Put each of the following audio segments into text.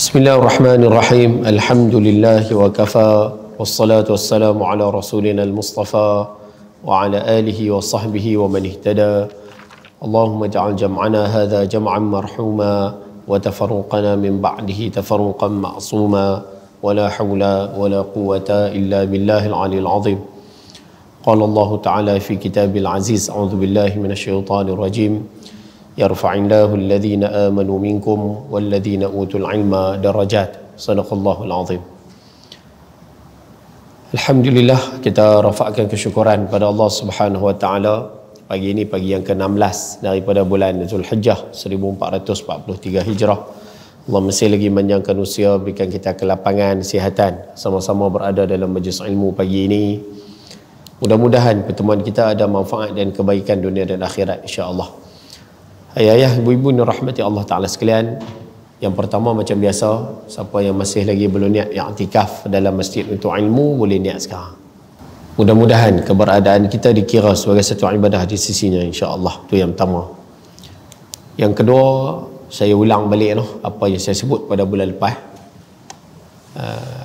Bismillahirrahmanirrahim. Alhamdulillahi wa kafa. Wassalatu wassalamu ala rasulina al-mustafa wa ala alihi wa sahbihi wa man ihtada. Allahumma ja'al jam'ana hadha jam'an marhuma wa tafarruqana min ba'dihi tafarruqan ma'suma wa la hawla wa la quwwata illa billahil 'aliyyil 'azim. Qala Allah ta'ala fi kitabil aziz, a'udzu billahi minasyaitonir rajim. Yarfa'illahu alladhina amanu minkum walladhina utul ilma darajat. Sadaqallahul azim. Alhamdulillah, kita rafa'kan kesyukuran pada Allah Subhanahu wa taala. Pagi ini pagi yang ke-16 daripada bulan Zulhijjah 1443 Hijrah. Allah masih lagi panjangkan usia, berikan kita kelapangan, kesihatan, sama-sama berada dalam majlis ilmu pagi ini. Mudah-mudahan pertemuan kita ada manfaat dan kebaikan dunia dan akhirat, insya-Allah. Ayah-ayah, ibu-ibu yang rahmati Allah Ta'ala sekalian, yang pertama macam biasa, siapa yang masih lagi belum niat i'tikaf dalam masjid untuk ilmu, boleh niat sekarang. Mudah-mudahan keberadaan kita dikira sebagai satu ibadah di sisinya, insya-Allah. Itu yang pertama. Yang kedua, saya ulang balik apa yang saya sebut pada bulan lepas.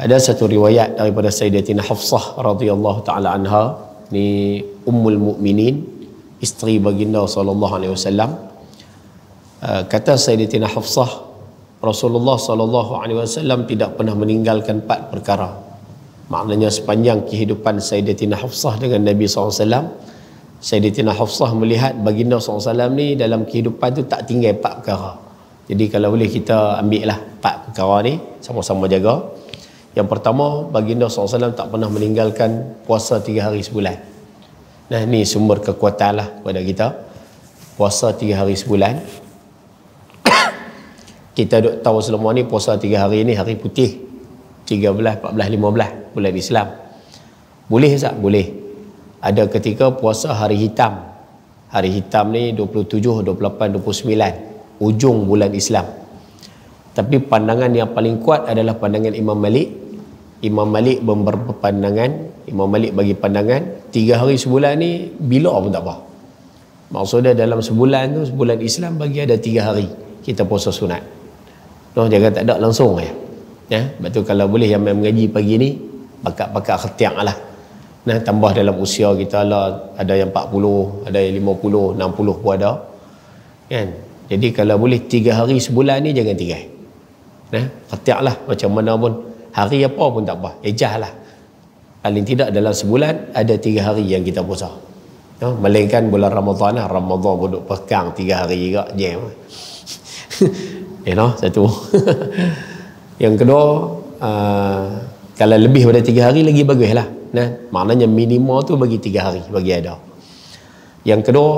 Ada satu riwayat daripada Sayyidatina Hafsah radhiyallahu ta'ala anha, ni Ummul Mukminin, isteri baginda sallallahu alaihi wasallam. Kata Sayyidatina Hafsah, Rasulullah sallallahu alaihi wasallam tidak pernah meninggalkan 4 perkara. Maknanya sepanjang kehidupan Sayyidatina Hafsah dengan Nabi SAW, Sayyidatina Hafsah melihat baginda SAW ni dalam kehidupan tu tak tinggal 4 perkara. Jadi kalau boleh kita ambil lah 4 perkara ni, sama-sama jaga. Yang pertama, baginda SAW tak pernah meninggalkan puasa 3 hari sebulan. Nah, ni sumber kekuatan lah kepada kita. Puasa 3 hari sebulan. Kita duk tahu selama ni puasa 3 hari ni hari putih, 13, 14, 15 bulan Islam. Boleh tak? Boleh. Ada ketika puasa hari hitam. Hari hitam ni 27, 28, 29, ujung bulan Islam. Tapi pandangan yang paling kuat adalah pandangan Imam Malik. Imam Malik berpandangan, Imam Malik bagi pandangan 3 hari sebulan ni bila pun tak apa. Maksudnya dalam sebulan tu, sebulan Islam bagi ada 3 hari kita puasa sunat. Jangan tak ada langsung ya. Betul, kalau boleh yang mengaji pagi ni bakat-bakat khatiak lah. Nah, tambah dalam usia kita lah, ada yang 40, ada yang 50, 60 pun ada. Kan? Jadi kalau boleh 3 hari sebulan ni jangan tinggal. Nah, khatiak lah macam mana pun, hari apa pun tak apa, ejah lah. Paling tidak dalam sebulan ada 3 hari yang kita puasa. Melainkan bulan Ramadan lah, Ramadan pun duk pegang 3 hari juga jam. Satu. Yang kedua, kalau lebih pada 3 hari lagi bagus lah. Maknanya minimum tu bagi 3 hari bagi ada. Yang kedua,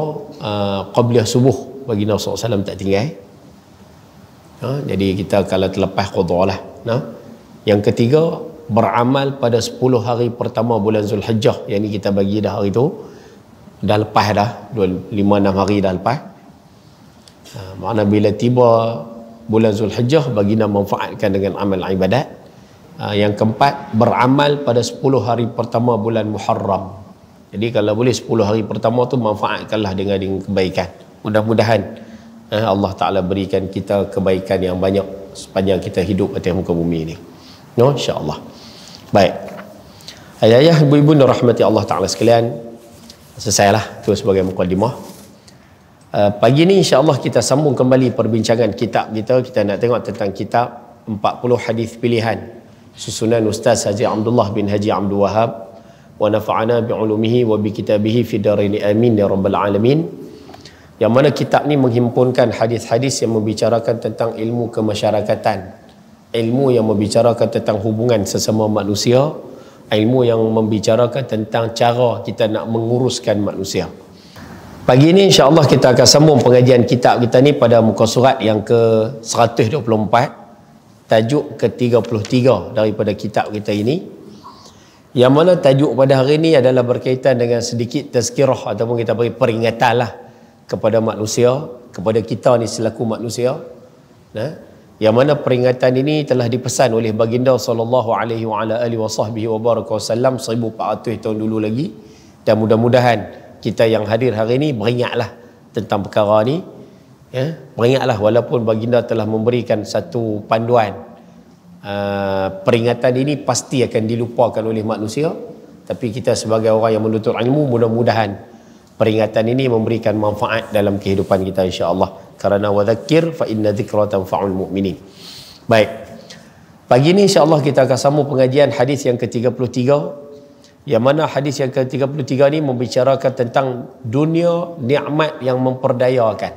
qabliyah subuh bagi Nabi SAW tak tinggal. Jadi kita kalau terlepas qadha lah. Yang ketiga, beramal pada 10 hari pertama bulan Zulhijjah. Yang ni kita bagi dah hari tu, dah lepas dah 5-6 hari dah lepas. Makna bila tiba bulan Zulhijjah, baginda manfaatkan dengan amal ibadat. Yang keempat, beramal pada 10 hari pertama bulan Muharram. Jadi kalau boleh 10 hari pertama tu manfaatkanlah dengan kebaikan. Mudah-mudahan Allah Ta'ala berikan kita kebaikan yang banyak sepanjang kita hidup atas muka bumi ini, insya-Allah. Baik, ayah-ayah, ibu-ibu dan rahmati Allah Ta'ala sekalian, selesailah tu sebagai mukadimah. Pagi ni insya-Allah kita sambung kembali perbincangan kitab kita. Kita nak tengok tentang kitab 40 hadis pilihan susunan Ustaz Haji Abdullah bin Haji Abdul Wahab, wa nafa'ana bi'ulumihi wa bi kitabihi fi darini amin ya rabbal alamin. Yang mana kitab ni menghimpunkan hadis-hadis yang membicarakan tentang ilmu kemasyarakatan, ilmu yang membicarakan tentang hubungan sesama manusia, ilmu yang membicarakan tentang cara kita nak menguruskan manusia. Pagi ini insya-Allah kita akan sambung pengajian kitab kita ni pada muka surat yang ke-124, tajuk ke-33 daripada kitab kita ini. Yang mana tajuk pada hari ini adalah berkaitan dengan sedikit tazkirah ataupun kita beri peringatan lah kepada manusia, kepada kita ni selaku manusia. Yang mana peringatan ini telah dipesan oleh baginda sallallahu alaihi wa ala alihi wasallam 1400 tahun dulu lagi, dan mudah-mudahan kita yang hadir hari ini beringatlah tentang perkara ni. Beringatlah walaupun baginda telah memberikan satu panduan peringatan ini pasti akan dilupakan oleh manusia, tapi kita sebagai orang yang menuntut ilmu, mudah-mudahan peringatan ini memberikan manfaat dalam kehidupan kita insya-Allah. Karena wadzakir fa inna dzikra tanfa'ul mu'minin. Baik. Pagi ini insya-Allah kita akan sambung pengajian hadis yang ke-33, yang mana hadis yang ke-33 ni membicarakan tentang dunia nikmat yang memperdayakan.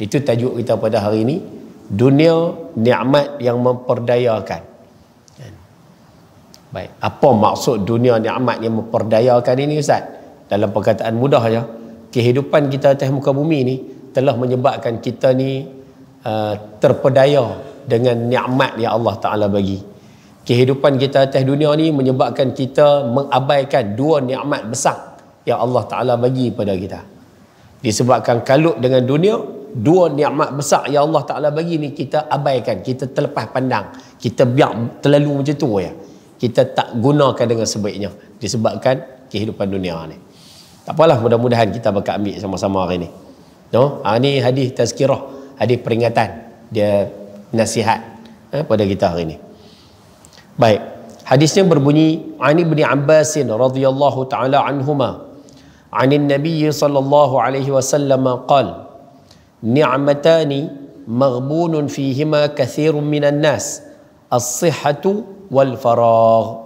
Itu tajuk kita pada hari ini, dunia nikmat yang memperdayakan. Baik, apa maksud dunia nikmat yang memperdayakan ini Ustaz? Dalam perkataan mudah saja, kehidupan kita atas muka bumi ni telah menyebabkan kita ni terpedaya dengan nikmat yang Allah Ta'ala bagi. Kehidupan kita atas dunia ni menyebabkan kita mengabaikan dua nikmat besar yang Allah Ta'ala bagi pada kita. Disebabkan kalut dengan dunia, dua nikmat besar yang Allah Ta'ala bagi ni kita abaikan, kita terlepas pandang, kita biar terlalu macam tu ya. Kita tak gunakan dengan sebaiknya disebabkan kehidupan dunia ni. Tak apalah, mudah-mudahan kita bakal ambil sama-sama hari ni. No? Ni hadis tazkirah, hadis peringatan, dia nasihat pada kita hari ni. Baik, hadisnya berbunyi, An Ibn Abbas radhiyallahu taala anhuma, Anin Nabiy sallallahu alaihi wasallam qala, ni'matani maghbunun fihima katsirun minan nas, as-sihhatu wal faragh.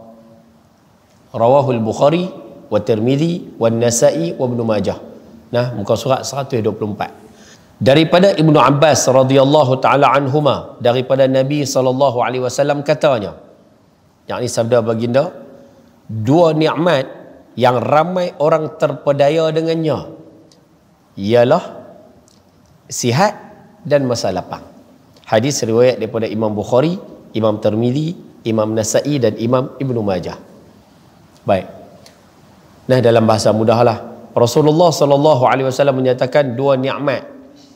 Rawahu al-Bukhari wa Tirmizi wa Nasa'i wa Ibn Majah. Nah, muka surat 124. Daripada Ibnu Abbas radhiyallahu taala anhuma, daripada Nabi sallallahu alaihi wasallam katanya, yakni sabda baginda, dua nikmat yang ramai orang terpedaya dengannya ialah sihat dan masa lapang. Hadis riwayat daripada Imam Bukhari, Imam Tirmizi, Imam Nasa'i dan Imam Ibnu Majah. Baik. Nah, dalam bahasa mudahlah, Rasulullah sallallahu alaihi wasallam menyatakan dua nikmat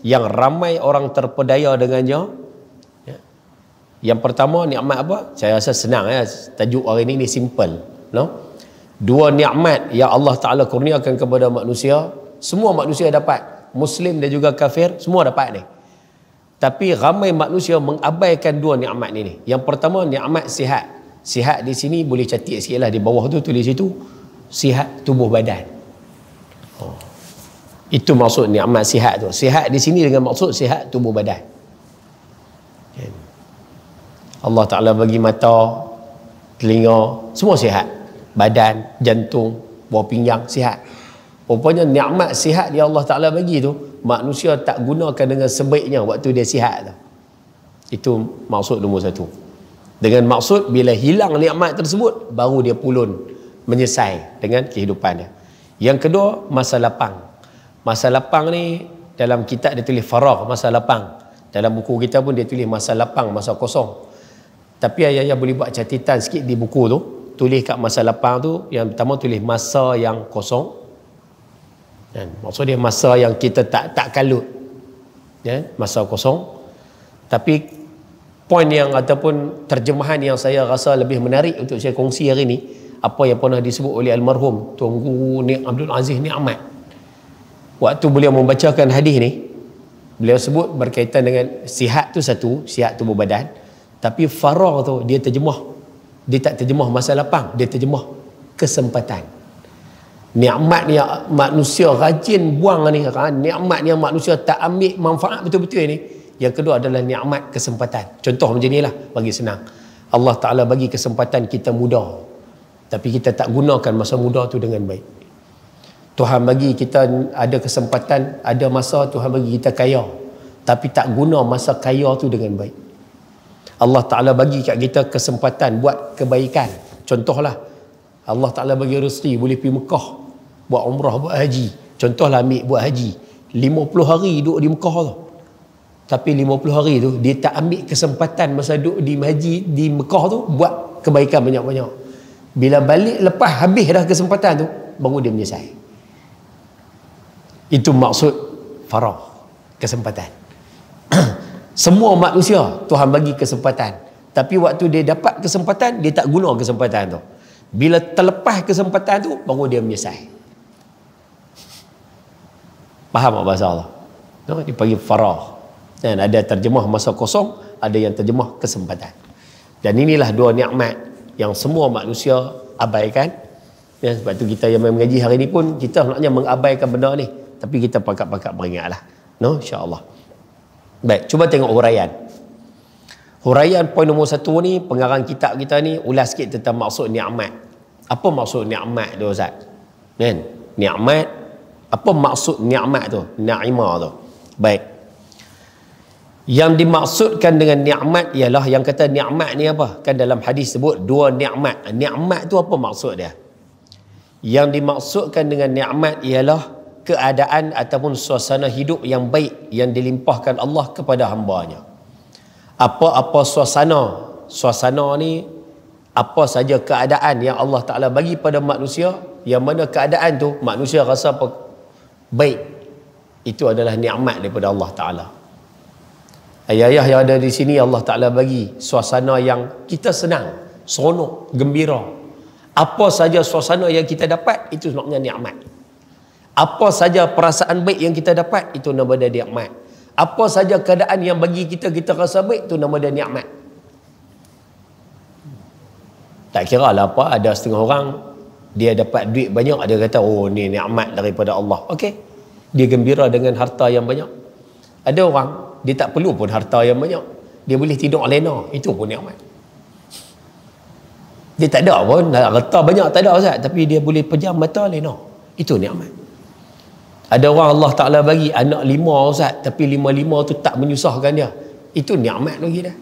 yang ramai orang terpedaya dengannya. Yang pertama, nikmat apa? Saya rasa senang ya. Tajuk hari ini simple, no? Dua nikmat yang Allah Taala kurniakan kepada manusia, semua manusia dapat, muslim dan juga kafir, semua dapat ni. Tapi ramai manusia mengabaikan dua nikmat ni. Yang pertama, nikmat sihat. Sihat di sini boleh catik sikitlah di bawah tu, tulis itu sihat tubuh badan. Itu maksud nikmat sihat tu. Sihat di sini dengan maksud sihat tubuh badan. Allah Ta'ala bagi mata, telinga, semua sihat. Badan, jantung, buah pinggang, sihat. Rupanya nikmat sihat yang Allah Ta'ala bagi tu, manusia tak gunakan dengan sebaiknya waktu dia sihat tu. Itu maksud nombor satu. Dengan maksud bila hilang nikmat tersebut, baru dia pulun, menyesal dengan kehidupannya. Yang kedua, masa lapang. Masa lapang ni, dalam kitab dia tulis faragh, masa lapang. Dalam buku kita pun dia tulis masa lapang, masa kosong. Tapi ayah boleh buat catatan sikit di buku tu, tulis kat masa lapang tu, yang pertama tulis masa yang kosong. Dan maksud dia masa yang kita tak kalut. Ya, masa kosong. Tapi poin yang ataupun terjemahan yang saya rasa lebih menarik untuk saya kongsi hari ni, apa yang pernah disebut oleh almarhum Tuan Guru Abdul Aziz Ni'mat. Waktu beliau membacakan hadis ni, beliau sebut berkaitan dengan sihat tu satu, sihat tubuh badan. Tapi faragh tu dia terjemah, dia tak terjemah masa lapang, dia terjemah kesempatan. Nikmat yang manusia rajin buang ni, nikmat yang manusia tak ambil manfaat betul-betul ni. Yang kedua adalah nikmat kesempatan. Contoh macam ni lah, bagi senang. Allah Ta'ala bagi kesempatan kita muda, tapi kita tak gunakan masa muda tu dengan baik. Tuhan bagi kita ada kesempatan, ada masa Tuhan bagi kita kaya, tapi tak guna masa kaya tu dengan baik. Allah Ta'ala bagi kat kita kesempatan buat kebaikan. Contohlah, Allah Ta'ala bagi rezeki boleh pergi Mekah, buat umrah, buat haji. Contohlah ambil buat haji, 50 hari duduk di Mekah tu. Tapi 50 hari tu, dia tak ambil kesempatan masa duduk di haji di Mekah tu, buat kebaikan banyak-banyak. Bila balik lepas habis dah kesempatan tu, baru dia menyesal. Itu maksud faragh, kesempatan. Semua manusia Tuhan bagi kesempatan, tapi waktu dia dapat kesempatan, dia tak guna kesempatan tu. Bila terlepas kesempatan tu, baru dia menyesal. Faham tak bahasa Allah? Dia panggil faragh. Dan ada terjemah masa kosong, ada yang terjemah kesempatan. Dan inilah dua nikmat yang semua manusia abaikan. Ya, sebab tu kita yang mengaji hari ni pun kita sebenarnya mengabaikan benda ni, tapi kita pakat-pakat beringatlah. No, insya-Allah. Baik, cuba tengok huraian. Huraian poin nombor 1 ni, pengarang kitab kita ni ulas sikit tentang maksud nikmat. Apa maksud nikmat tu Ustaz? Kan? Nikmat, apa maksud nikmat tu? Ni'mah tu. Baik. Yang dimaksudkan dengan nikmat ialah, yang kata nikmat ni apa? Kan dalam hadis sebut dua nikmat. Nikmat tu apa maksud dia? Yang dimaksudkan dengan nikmat ialah keadaan ataupun suasana hidup yang baik yang dilimpahkan Allah kepada hamba-Nya. Apa-apa suasana ni, apa saja keadaan yang Allah Ta'ala bagi pada manusia, yang mana keadaan tu manusia rasa baik, itu adalah nikmat daripada Allah Ta'ala. Ayah-ayah yang ada di sini, Allah Ta'ala bagi suasana yang kita senang, seronok, gembira. Apa saja suasana yang kita dapat, itu sebenarnya nikmat. Apa saja perasaan baik yang kita dapat, itu nama dia nikmat. Apa saja keadaan yang bagi kita rasa baik, itu nama dia nikmat. Tak kira lah apa, ada setengah orang dia dapat duit banyak, dia kata oh ni nikmat daripada Allah. Okey, dia gembira dengan harta yang banyak. Ada orang dia tak perlu pun harta yang banyak, dia boleh tidur lena, itu pun nikmat. Dia tak ada pun harta banyak, tak ada Ustaz, tapi dia boleh pejam mata lena, itu nikmat. Ada orang Allah Ta'ala bagi anak 5 Ustaz, tapi 5 tu tak menyusahkan dia, itu nikmat lagi dah.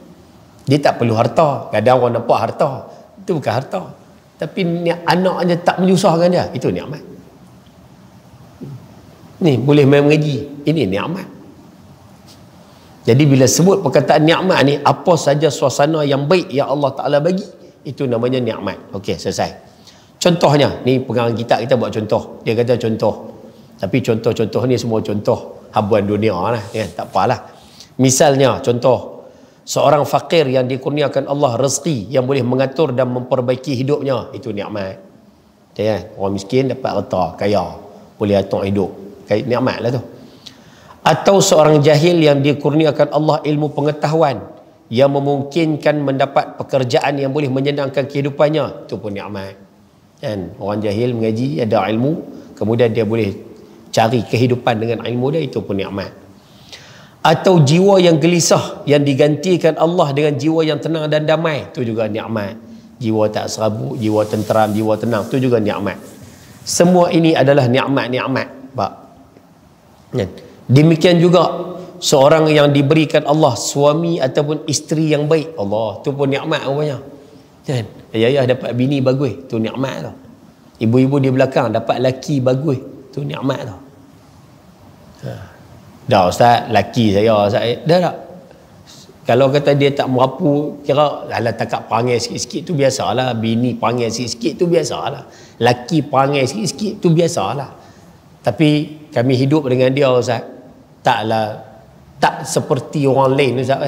Dia tak perlu harta. Kadang orang nampak harta, itu bukan harta, tapi anaknya tak menyusahkan dia, itu nikmat. Ni boleh main mengaji, ini nikmat. Jadi bila sebut perkataan nikmat ni, apa saja suasana yang baik yang Allah Ta'ala bagi, itu namanya nikmat. Okey, selesai. Contohnya, ni pengarang kita buat contoh. Dia kata contoh, tapi contoh-contoh ni semua contoh habuan dunia lah, kan? Tak apalah. Misalnya contoh, seorang fakir yang dikurniakan Allah rezeki yang boleh mengatur dan memperbaiki hidupnya, itu nikmat. Kan? Orang miskin dapat harta, kaya, boleh atur hidup, nikmat lah tu. Atau seorang jahil yang dikurniakan Allah ilmu pengetahuan yang memungkinkan mendapat pekerjaan yang boleh menyenangkan kehidupannya, itu pun nikmat. Kan? Orang jahil mengaji, ada ilmu, kemudian dia boleh cari kehidupan dengan ilmu dia, itu pun nikmat. Atau jiwa yang gelisah yang digantikan Allah dengan jiwa yang tenang dan damai, itu juga nikmat. Jiwa tak serabut, jiwa tenteram, jiwa tenang, itu juga nikmat. Semua ini adalah nikmat-nikmat, Pak. Kan? Demikian juga seorang yang diberikan Allah suami ataupun isteri yang baik, Allah, tu pun nikmat rupanya. Kan? Ayah dapat bini bagus, tu nikmat tau. Ibu-ibu di belakang dapat laki bagus, tu nikmat tau. Dah Ustaz, laki saya Ustaz, dah tak? Kalau kata dia tak merapu, kira alah takak perangai sikit-sikit tu biasalah. Bini perangai sikit-sikit tu biasalah. Laki perangai sikit-sikit tu biasalah. Tapi kami hidup dengan dia Ustaz, tak seperti orang lain Ustaz.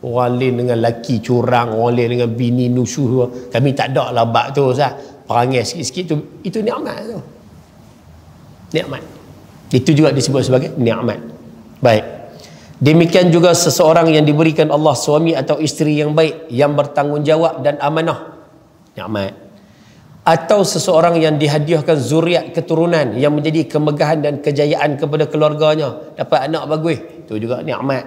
Orang lain dengan laki curang, orang lain dengan bini nusuh, kami tak ada lah bab tu Ustaz. Perangai sikit-sikit tu, itu nikmat tu. Nikmat. Itu juga disebut sebagai nikmat. Baik. Demikian juga seseorang yang diberikan Allah suami atau isteri yang baik, yang bertanggungjawab dan amanah, nikmat. Atau seseorang yang dihadiahkan zuriat keturunan yang menjadi kemegahan dan kejayaan kepada keluarganya, dapat anak bagus, itu juga nikmat.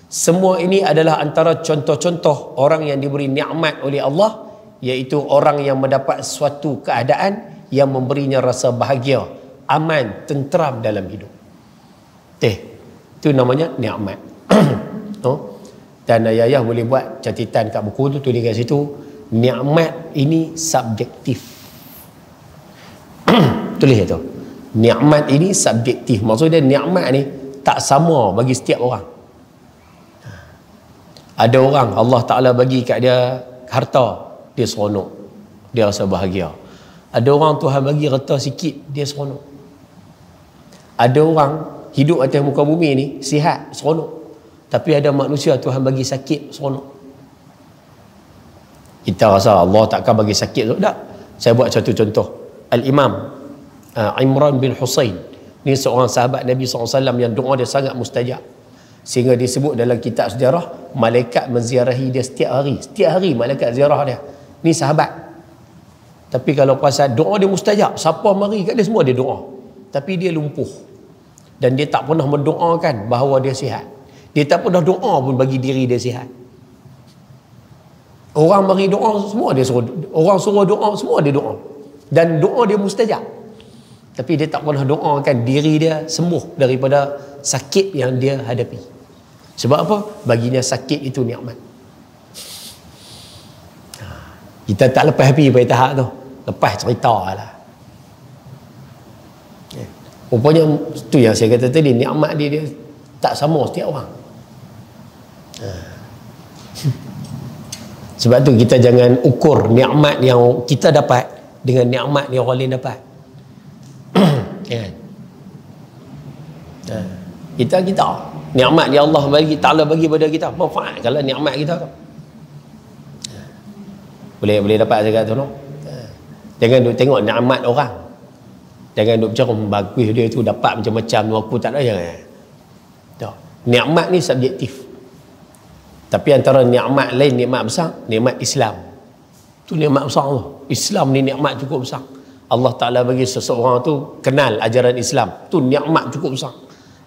Semua ini adalah antara contoh-contoh orang yang diberi nikmat oleh Allah, iaitu orang yang mendapat suatu keadaan yang memberinya rasa bahagia, aman, tenteram dalam hidup. Itu namanya nikmat. Dan ayah boleh buat catatan kat buku tu, tulis kat situ, nikmat ini subjektif. Tulis itu. Nikmat ini subjektif. Maksudnya nikmat ni tak sama bagi setiap orang. Ada orang Allah Ta'ala bagi kat dia harta, dia seronok, dia rasa bahagia. Ada orang Tuhan bagi harta sikit, dia seronok. Ada orang hidup atas muka bumi ni sihat, seronok. Tapi ada manusia Tuhan bagi sakit, seronok. Kita rasa Allah takkan bagi sakit. Tak. Saya buat satu contoh. Al-Imam Imran bin Husain, ni seorang sahabat Nabi SAW yang doa dia sangat mustajab. Sehingga disebut dalam kitab sejarah, malaikat menziarahi dia setiap hari. Setiap hari malaikat ziarah dia. Ni sahabat. Tapi kalau pasal doa dia mustajab, siapa mari kat dia semua dia doa. Tapi dia lumpuh. Dan dia tak pernah mendoakan bahawa dia sihat. Dia tak pernah doa pun bagi diri dia sihat. Orang mari doa semua dia suruh, orang suruh doa semua dia doa. Dan doa dia mustajab. Tapi dia tak pernah doakan diri dia sembuh daripada sakit yang dia hadapi. Sebab apa? Baginya sakit itu nikmat. Kita tak lepas api pada tahap tu. Lepas cerita lah. Rupanya tu yang saya kata tadi, nikmat dia tak sama setiap orang. Sebab tu kita jangan ukur nikmat yang kita dapat dengan nikmat yang orang lain dapat. Kita nikmat yang Allah bagi, Ta'ala bagi pada kita, manfaat kalau nikmat kita tu. Boleh dapat saya kata tu. Jangan duk tengok nikmat orang. Jangan duk bercakap bagus dia tu dapat macam-macam tu, aku tak ada. Jangan. Nikmat ni subjektif. Tapi antara nikmat lain, nikmat besar, nikmat Islam. Tu nikmat besar tu. Islam ni nikmat cukup besar. Allah Ta'ala bagi seseorang tu kenal ajaran Islam. Tu nikmat cukup besar.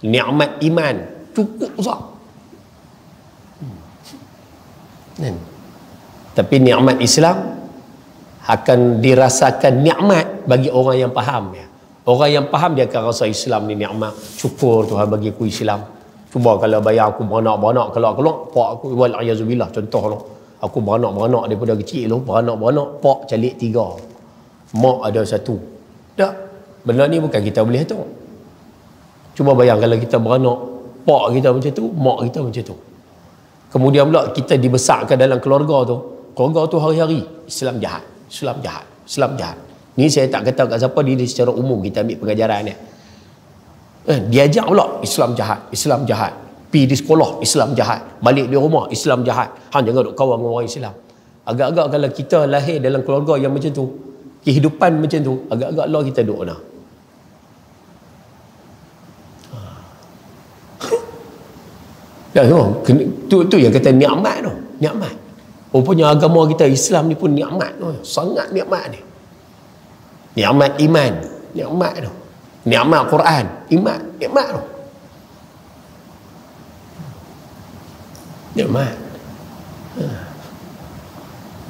Nikmat iman cukup besar. Tapi nikmat Islam akan dirasakan nikmat bagi orang yang faham ya. Orang yang faham dia akan rasa Islam ni nikmat. Syukur Tuhan bagi aku Islam. Cuba kalau bayar aku beranak-beranak, kalau pak aku wal-ayazubillah, contoh lah, aku beranak-beranak daripada kecil tu, beranak-beranak, pak calik 3, mak ada 1. Tak, benda ni bukan kita boleh tu. Cuba bayang kalau kita beranak, pak kita macam tu, mak kita macam tu. Kemudian pula kita dibesarkan dalam keluarga tu hari-hari Islam jahat, Islam jahat, Islam jahat. Ni saya tak kata kat siapa, ni secara umum kita ambil pengajaran ni. Diajak pula Islam jahat, Islam jahat. Pi di sekolah Islam jahat, balik di rumah Islam jahat. Hang jangan duk kawan dengan orang Islam. Agak-agak kalau kita lahir dalam keluarga yang macam tu, kehidupan macam tu, agak-agak lah kita duk nak. Tu yang kata nikmat tu, nikmat. Rupanya agama kita Islam ni pun nikmat tu, sangat nikmat ni. Nikmat iman, nikmat tu. Nikmat Quran, iman, nikmat tu. Nikmat.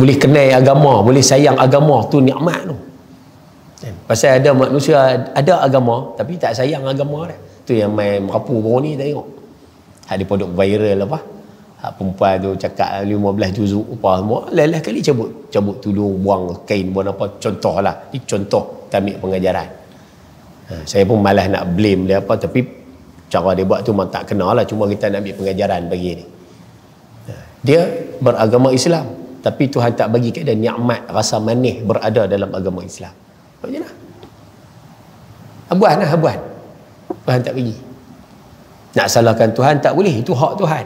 Boleh kenal agama, boleh sayang agama, tu nikmat tu. Pasal ada manusia ada agama tapi tak sayang agama dia. Tu yang main merapu baru ni tengok. Ada produk viral apa? Perempuan tu cakap 15 juzuk apa semua, lelah kali cabut tudung, buang kain, buang apa, contohlah. Ini contoh kita ambil pengajaran. Saya pun malas nak blame dia apa, tapi cara dia buat tu memang tak kenal lah, cuma kita nak ambil pengajaran bagi ni. Dia beragama Islam tapi Tuhan tak bagi kat dia nikmat rasa manis berada dalam agama Islam. Macam mana? Habuan lah, habuan. Tuhan tak bagi. Nak salahkan Tuhan tak boleh, itu hak Tuhan.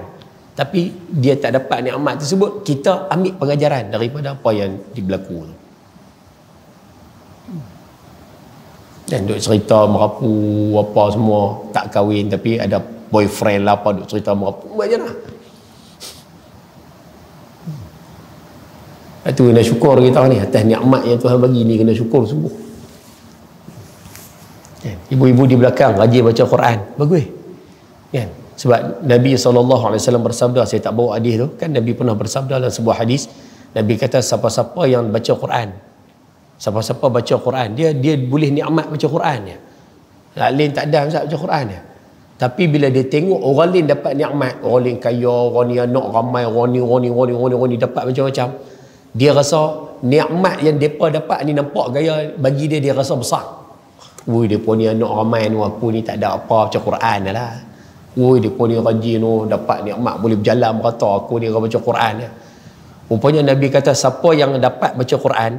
Tapi dia tak dapat nikmat tersebut, kita ambil pengajaran daripada apa yang berlaku tu. Dan duk cerita merapu apa semua, tak kahwin tapi ada boyfriend lah apa, duk cerita merapu macam mana. Itu kena syukur kita ni atas nikmat yang Tuhan bagi ni, kena syukur sungguh. Ibu-ibu di belakang rajin baca Quran, bagus kan? Sebab Nabi SAW bersabda, saya tak bawa hadis tu kan, Nabi pernah bersabda dalam sebuah hadis, Nabi kata siapa-siapa yang baca Quran, siapa-siapa baca Quran, dia boleh nikmat baca Quran dia. Orang lain tak ada baca Quran dia. Tapi bila dia tengok orang lain dapat nikmat, orang lain kaya, orang ni anak ramai, orang ni dapat macam-macam, dia rasa nikmat yang depa dapat ni nampak gaya, bagi dia rasa besar. Oi, depa ni anak ramai ni, aku ni tak ada apa baca Quran lah. Oi, depa ni rajin tu, dapat nikmat boleh berjalan merata, aku ni orang baca Quran ya. Rupanya Nabi kata siapa yang dapat baca Quran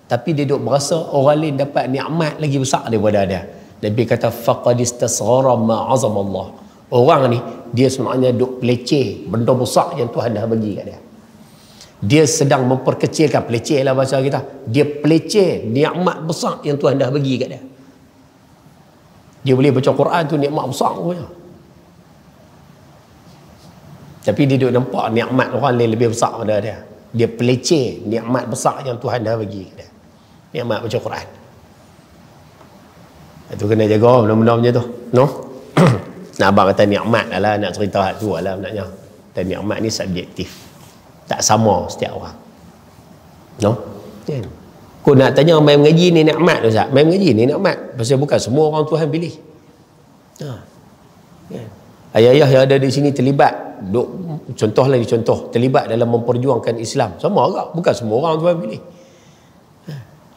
tapi dia duk berasa orang lain dapat nikmat lagi besar daripada dia, Nabi kata faqad istasghara ma azama Allah. Orang ni dia sebenarnya duk peleceh benda besar yang Tuhan dah bagi kat dia. Dia sedang memperkecilkan, peleceh lah bahasa kita. Dia peleceh nikmat besar yang Tuhan dah bagi kat dia. Dia boleh baca Quran tu nikmat besar punya. Tapi dia duk nampak nikmat orang lain lebih besar pada dia. Dia peleceh nikmat besar yang Tuhan dah bagi dia. Nikmat baca Quran. Itu kena jaga benda-benda macam tu. No? Nak abang kata nikmat lah, nak cerita hak tu lah benarnya. Dan nikmat ni subjektif. Tak sama setiap orang. No? Kan? Kau nak tanya main mengaji ni nikmat Ustaz. Main mengaji ni nikmat. Pasal bukan semua orang Tuhan pilih. Kan? Ayah-ayah yang ada di sini terlibat, contoh lagi contoh, terlibat dalam memperjuangkan Islam. Sama agak, bukan semua orang Tuhan pilih.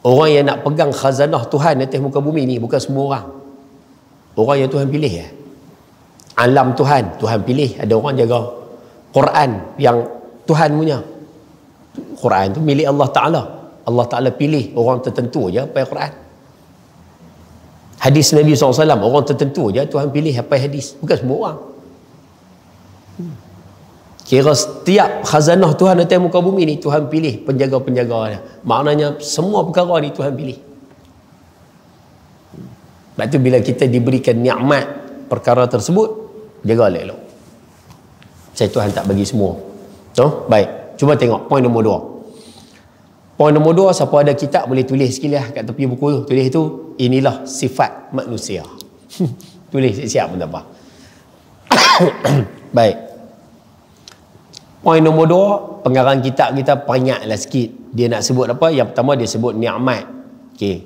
Orang yang nak pegang khazanah Tuhan atas muka bumi ni bukan semua orang. Orang yang Tuhan pilih ya. Alam Tuhan, Tuhan pilih. Ada orang jaga Quran yang Tuhan punya. Quran tu milik Allah Ta'ala. Allah Ta'ala pilih orang tertentu je apa Quran. Hadis Nabi SAW, orang tertentu je Tuhan pilih apa hadis. Bukan semua orang. Kira setiap khazanah Tuhan atas muka bumi ni Tuhan pilih penjaga-penjaga dia. Maknanya semua perkara ni Tuhan pilih. Sebab tu bila kita diberikan nikmat perkara tersebut, jaga elok-elok. Saya Tuhan tak bagi semua. Baik, cuba tengok poin nombor 2. Poin nombor 2, siapa ada kitab boleh tulis sekali lah kat tepi buku tu. Tulis tu, inilah sifat manusia. Tulis siap pun tak apa. Baik. Poin nombor 2, pengarang kitab kita peringatlah sikit. Dia nak sebut apa? Yang pertama dia sebut nikmat. Okey.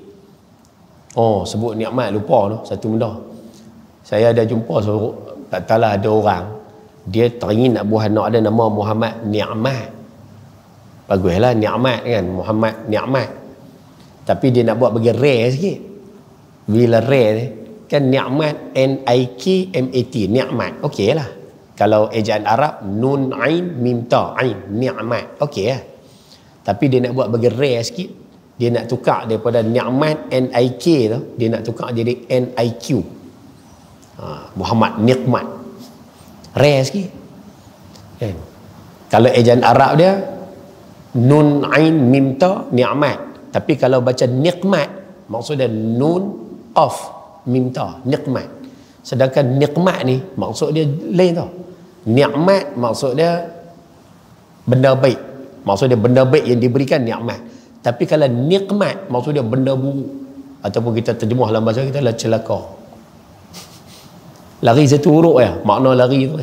Oh, sebut nikmat, lupa tu satu benda. Saya ada jumpa tak tahulah ada orang dia teringin nak buat anak ada nama Muhammad Ni'mat. Baguslah Ni'mat kan, Muhammad Ni'mat. Tapi dia nak buat bagi rare sikit. Bila rare kan Ni'mat, N-I-K-M-A-T, Ni'mat. Okeylah. Kalau ejaan Arab nun ain mim ta ain ni'mat. Okey lah. Tapi dia nak buat bagi rare sikit. Dia nak tukar daripada ni'mat N-I-K tu, dia nak tukar jadi N-I-Q. Muhammad nikmat. Rare sikit. Kan? Kalau ejaan Arab dia nun ain mim ta ni'mat. Tapi kalau baca nikmat maksud dia nun qaf mim ta nikmat. Sedangkan nikmat ni maksud dia lain tau. Nikmat maksud dia benda baik. Maksud dia benda baik yang diberikan nikmat. Tapi kalau nikmat maksud dia benda buruk. Ataupun kita terjemah dalam bahasa kita adalah celaka. Lari satu huruf ya, makna lari tu.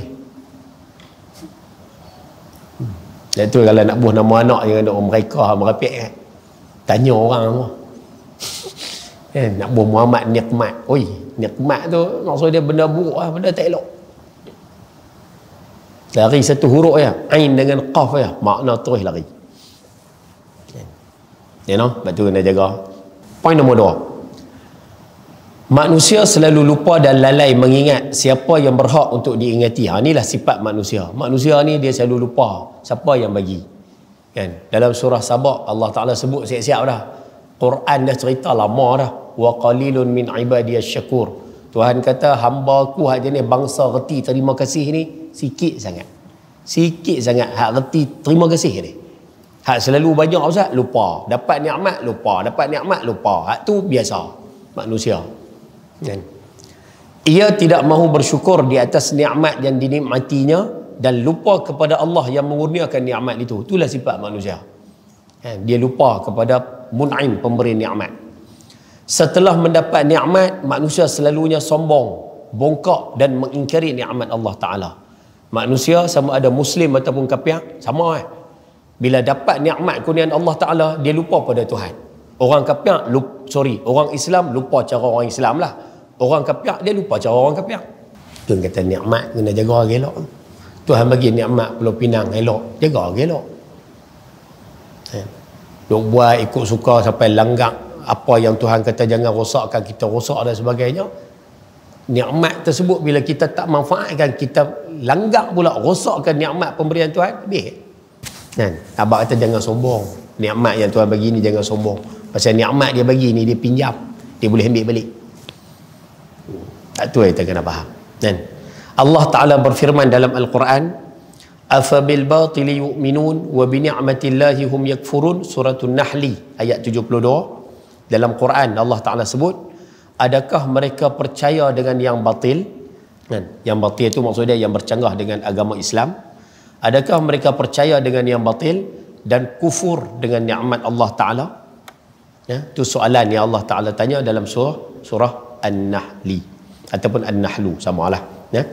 Dan tu kalau nak buat nama anak jangan ada orang mereka merapik kan. Tanya orang semua. Nak buat Muhammad nikmat. Oi, nikmat tu maksud dia benda buruk lah, benda tak elok. Lari satu huruf ya, ain dengan qaf ya, makna terus lari. You know, sebab tu kena jaga. Poin nombor 2. Manusia selalu lupa dan lalai mengingat siapa yang berhak untuk diingati. Inilah sifat manusia. Manusia ni dia selalu lupa siapa yang bagi. Kan? Dalam surah Sabah Allah Taala sebut siap-siap dah. Quran dah cerita lama dah. Wa qalilun min ibadiyasy syakur. Tuhan kata hamba-Ku hak jenis bangsa reti terima kasih ni sikit sangat. Sikit sangat hak reti terima kasih ni. Hak selalu banyak Ustaz lupa. Dapat nikmat lupa, dapat nikmat lupa. Hak tu biasa manusia. Kan? Ia tidak mahu bersyukur di atas nikmat yang dinikmatinya dan lupa kepada Allah yang mengurniakan nikmat itu. Itulah sifat manusia. Kan? Dia lupa kepada mun'im, pemberi nikmat. Setelah mendapat nikmat, manusia selalunya sombong, bongkak dan mengingkari nikmat Allah Ta'ala. Manusia sama ada Muslim ataupun kafir, sama bila dapat nikmat kurniaan Allah Ta'ala, dia lupa pada Tuhan. Orang kafir, orang Islam lupa cara orang Islam lah. Orang kafir, dia lupa cara orang kafir. Tuhan kata nikmat kena jaga elok. Tuhan bagi nikmat Pulau Pinang elok, jaga elok. Duk buat ikut suka sampai langgak apa yang Tuhan kata jangan rosakkan, kita rosak dan sebagainya. Nikmat tersebut bila kita tak manfaatkan, kita langgak pula rosakkan nikmat pemberian Tuhan, habis. Kan? Abang kata jangan sombong. Nikmat yang Tuhan bagi ni jangan sombong. Pasal nikmat dia bagi ni dia pinjam, dia boleh ambil balik. Itu kita kena faham. Kan? Allah Ta'ala berfirman dalam Al-Quran, afabil batili yu'minun wa bi ni'matillahi hum yakfurun. Suratul Nahli ayat 72. Dalam Quran Allah Ta'ala sebut, adakah mereka percaya dengan yang batil? Kan? Yang batil itu maksudnya yang bercanggah dengan agama Islam. Adakah mereka percaya dengan yang batil dan kufur dengan nikmat Allah Ta'ala? Ya, itu soalan yang Allah Ta'ala tanya dalam surah An-Nahli ataupun An-Nahlu, samalah. Ya.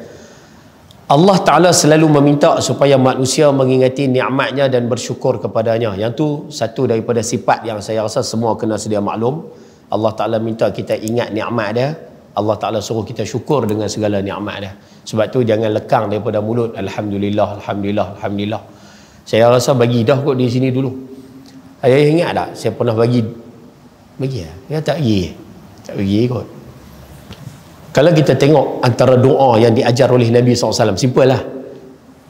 Allah Ta'ala selalu meminta supaya manusia mengingati nikmatnya dan bersyukur kepadanya. Yang tu satu daripada sifat yang saya rasa semua kena sedia maklum. Allah Ta'ala minta kita ingat nikmat dia. Allah Ta'ala suruh kita syukur dengan segala nikmat dia. Sebab tu jangan lekang daripada mulut Alhamdulillah, Alhamdulillah, Alhamdulillah. Saya rasa bagi dah kot di sini dulu. Saya ingat tak saya pernah bagi ya? Ya tak bagi kot. Kalau kita tengok antara doa yang diajar oleh Nabi SAW, simple lah.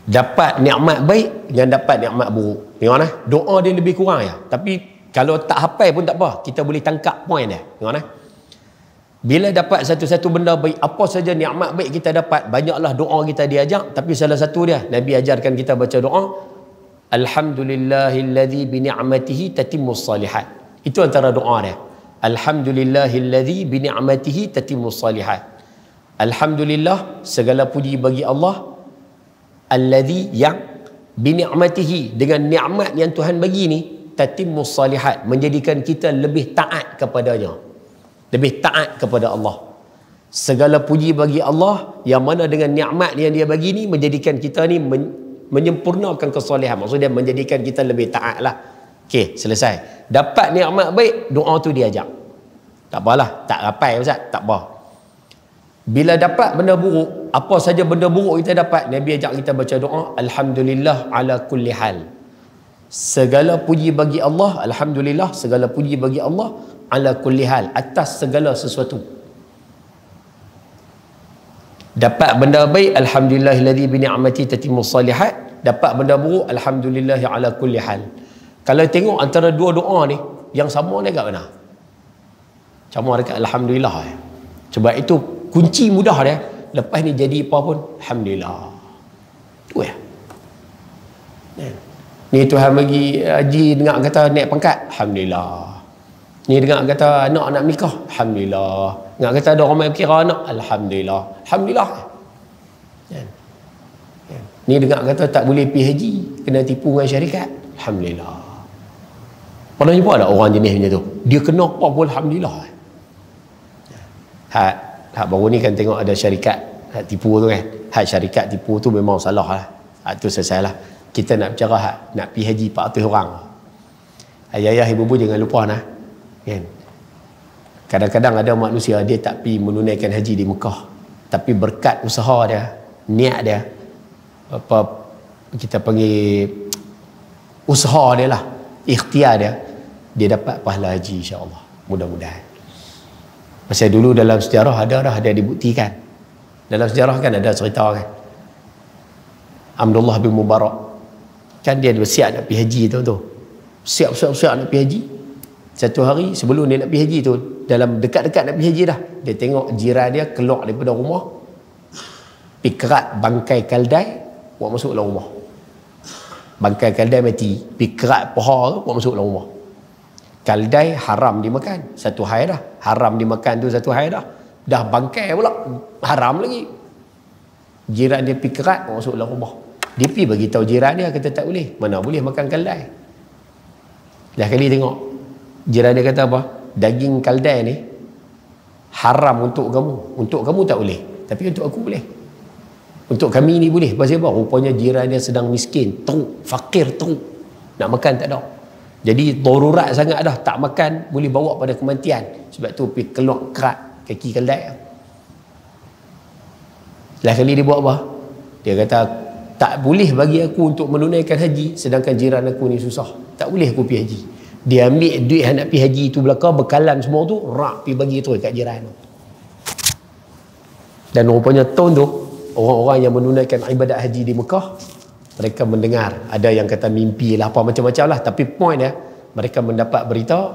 Dapat nikmat baik dengan dapat nikmat buruk. Tengok lah, doa dia lebih kurang ya. Tapi kalau tak hafal pun tak apa, kita boleh tangkap poin dia. Tengok lah. Bila dapat satu-satu benda baik, apa saja nikmat baik kita dapat, banyaklah doa kita diajak. Tapi salah satu dia, Nabi ajarkan kita baca doa, Alhamdulillahilladzi bini'matihi tatimmus salihat. Itu antara doa dia. Alhamdulillahilladzi bini'matihi tatimmus salihat. Alhamdulillah, segala puji bagi Allah, alladzi yang bini'matihi, dengan nikmat yang Tuhan bagi ni, tatimmus salihat, menjadikan kita lebih taat kepadanya. Lebih taat kepada Allah. Segala puji bagi Allah yang mana dengan nikmat yang dia bagi ni menjadikan kita ni menyempurnakan kesalehan. Maksudnya menjadikan kita lebih taat lah. Okey, selesai. Dapat nikmat baik, doa tu diajak. Tak apalah, tak rapai Ustaz, tak apa. Bila dapat benda buruk, apa saja benda buruk kita dapat, Nabi ajak kita baca doa, Alhamdulillah ala kulli hal. Segala puji bagi Allah, Alhamdulillah, segala puji bagi Allah ala kulli hal, atas segala sesuatu. Dapat benda baik, Alhamdulillahilladzi bini'mati tatimmus salihat. Dapat benda buruk, Alhamdulillah ala kulli hal. Kalau tengok antara dua doa ni, yang sama dekat mana? Sama dekat Alhamdulillah. Sebab itu kunci mudah dia. Lepas ni jadi apa pun, Alhamdulillah. Tu ya. Ni Tuhan bagi haji dengar kata naik pangkat, Alhamdulillah. Ni dengar kata anak nak nikah, Alhamdulillah. Dengar kata ada orang yang kira anak, Alhamdulillah. Alhamdulillah. Ni dengar kata tak boleh pergi haji, kena tipu dengan syarikat, Alhamdulillah. Pernah jumpa ada orang jenis macam tu? Dia kena apa pun, Alhamdulillah. Hak baru ni kan tengok ada syarikat tipu tu kan. Hak syarikat tipu tu memang salah lah. Tu selesai lah. Kita nak bicara hak nak pergi haji 400 orang. Ayah-ayah, ibu-ibu jangan lupa nah. Kan? Kadang-kadang ada manusia dia tak pergi menunaikan haji di Mekah, tapi berkat usaha dia, niat dia, apa kita panggil usaha dia lah, ikhtiar dia dapat pahala haji insya-Allah. Mudah-mudahan. Pasal dulu dalam sejarah ada dibuktikan. Dalam sejarah kan ada cerita kan. Abdullah bin Mubarak kan dia bersiap nak pergi haji tu. Siap nak pergi haji. Satu hari sebelum dia nak pergi haji tu, dalam dekat-dekat nak pergi haji dah, dia tengok jiran dia keluar daripada rumah, pergi kerat bangkai kaldai, buat masuk dalam rumah. Bangkai kaldai mati, pergi kerat pohon tu, buat masuk dalam rumah. Kaldai haram dimakan, satu hari dah. Haram dimakan tu satu hari dah. Dah bangkai pula, haram lagi. Jiran dia pergi kerat, buat masuk dalam rumah. Dia pergi bagi tahu jiran dia, kata tak boleh. Mana boleh makan kaldai. Dah kali tengok, jiran dia kata apa? Daging kaldai ni haram untuk kamu. Untuk kamu tak boleh, tapi untuk aku boleh. Untuk kami ni boleh. Pasal apa? Rupanya jiran dia sedang miskin, teruk, fakir teruk. Nak makan tak ada. Jadi darurat sangat dah, tak makan boleh bawa pada kematian. Sebab tu pergi keluar kerat kaki kaldai. Last kali dia buat apa? Dia kata tak boleh bagi aku untuk menunaikan haji, sedangkan jiran aku ni susah. Tak boleh aku pergi haji. Dia ambil duit nak pergi haji tu belakang, bekalan semua tu, rak pergi bagi terus kat jiran tu. Dan rupanya tahun tu, orang-orang yang menunaikan ibadat haji di Mekah, mereka mendengar, ada yang kata mimpi lah, apa macam-macam lah, tapi point dia, mereka mendapat berita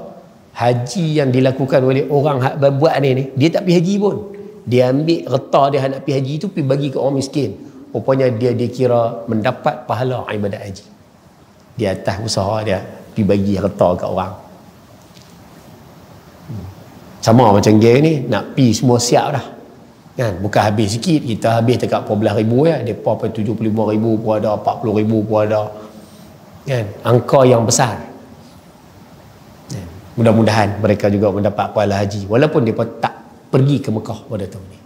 haji yang dilakukan oleh orang hak buat ni, dia tak pergi haji pun. Dia ambil reta dia nak pergi haji tu, pergi bagi ke orang miskin. Rupanya dia dikira mendapat pahala ibadat haji. Di atas usaha dia pergi bagi reta ke orang. Sama macam geng ni, nak pergi semua siap dah. Kan? Bukan habis sikit, kita habis dekat 14,000 ya. Depa apa 75,000 pun ada, 40,000 pun ada. Kan? Angka yang besar. Kan? Mudah-mudahan mereka juga mendapat pahala haji walaupun mereka tak pergi ke Mekah pada tahun ni.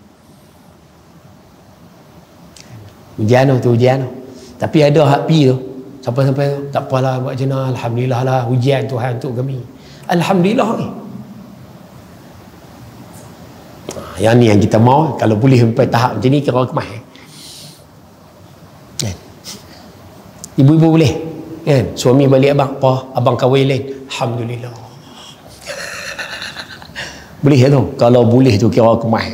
Ujian tu ujian tu. Tapi ada hak pi tu. Sampai-sampai tak apalah buat jenah, alhamdulillah lah ujian Tuhan untuk kami. Alhamdulillah ni. Yang ni yang kita mau, kalau boleh sampai tahap macam ni kira kemas. Kan? Ibu-ibu boleh. Kan? Suami balik abang, apa? Abang kahwin lain. Alhamdulillah. Boleh tu. Kalau boleh tu kira kemas.